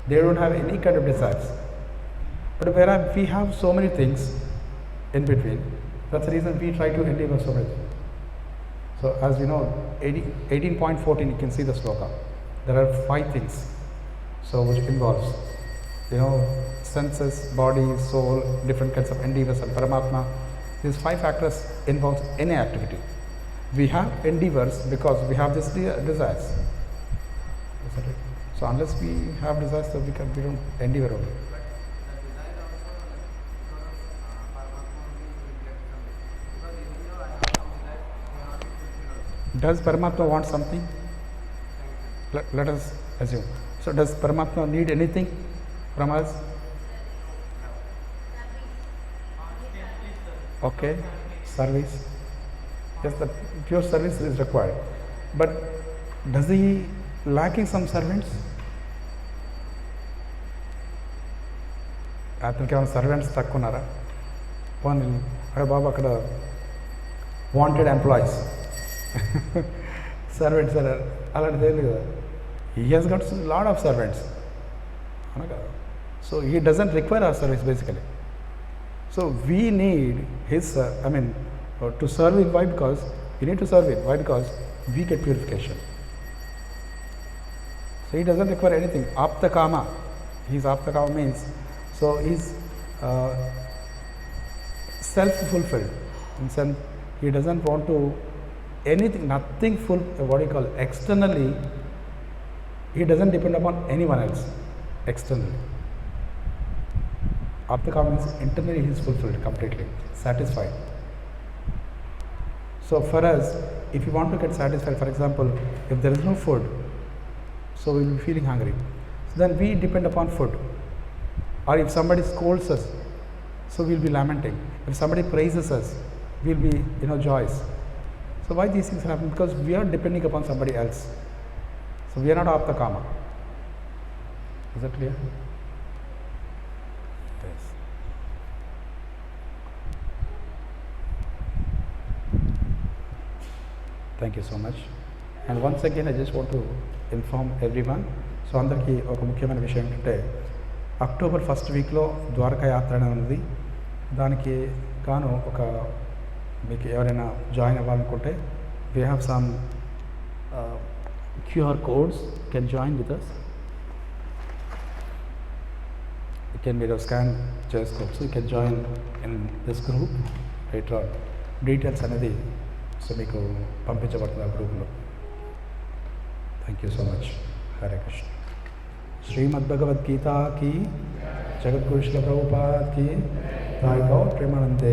They don't have any kind of desires. But where we have so many things in between, that's the reason we try to endeavor so many things. So as we know, 18.14, you can see the sloka. There are 5 things, so which involves, senses, body, soul, different kinds of endeavors, and Paramatma. These 5 factors involves any activity. We have endeavors because we have these desires. Isn't it? So unless we have desires, so we don't endeavor only. Does Paramatma want something? Let us assume. So does Paramatma need anything from us? Okay, service. Yes, the pure service is required. But does he lacking some servants? అతనికి ఏమైనా servants తక్కువ ఉన్నారా? పోనీ అక్కడ బాబు అక్కడ wanted employees servants అలాంటిది ఏం లేదు కదా. He has got lot of servants అవునా కదా. So he doesn't require our service basically. So we need his to serve it. Why? Because we need to serve it. Why? Because we get purification. So he doesn't require anything. Aptakama. He's Aptakama means, so he's self-fulfilled. In sense, he doesn't want to anything, nothing full, what do you call, externally, he doesn't depend upon anyone else, externally. Aptakama means internally he is fulfilled, completely, satisfied. So for us, if you want to get satisfied, for example, if there is no food, so we will be feeling hungry. So then we depend upon food. Or if somebody scolds us, so we will be lamenting. If somebody praises us, we will be, joyous. So why these things happen? Because we are depending upon somebody else. So we are not Aptakama. Is that clear? Yes. Thank you so much. And once again, I just want to inform everyone. So అందరికీ ఒక ముఖ్యమైన విషయం ఏంటంటే October 1st వీక్లో ద్వారకా యాత్ర అనేది ఉంది. దానికి గాను మీకు ఎవరైనా జాయిన్ అవ్వాలనుకుంటే we have some QR codes, can join with us. మీరు స్కాన్ చేసుకోవచ్చు. You can join in this group. Right on details అనేది సో మీకు పంపించబడుతుంది ఆ గ్రూప్లో. Thank you so much. Hare Krishna. Srimad Bhagavad Gita ki, Jagat Guru Srila Prabhupada ki, Jai Gaur Premanande.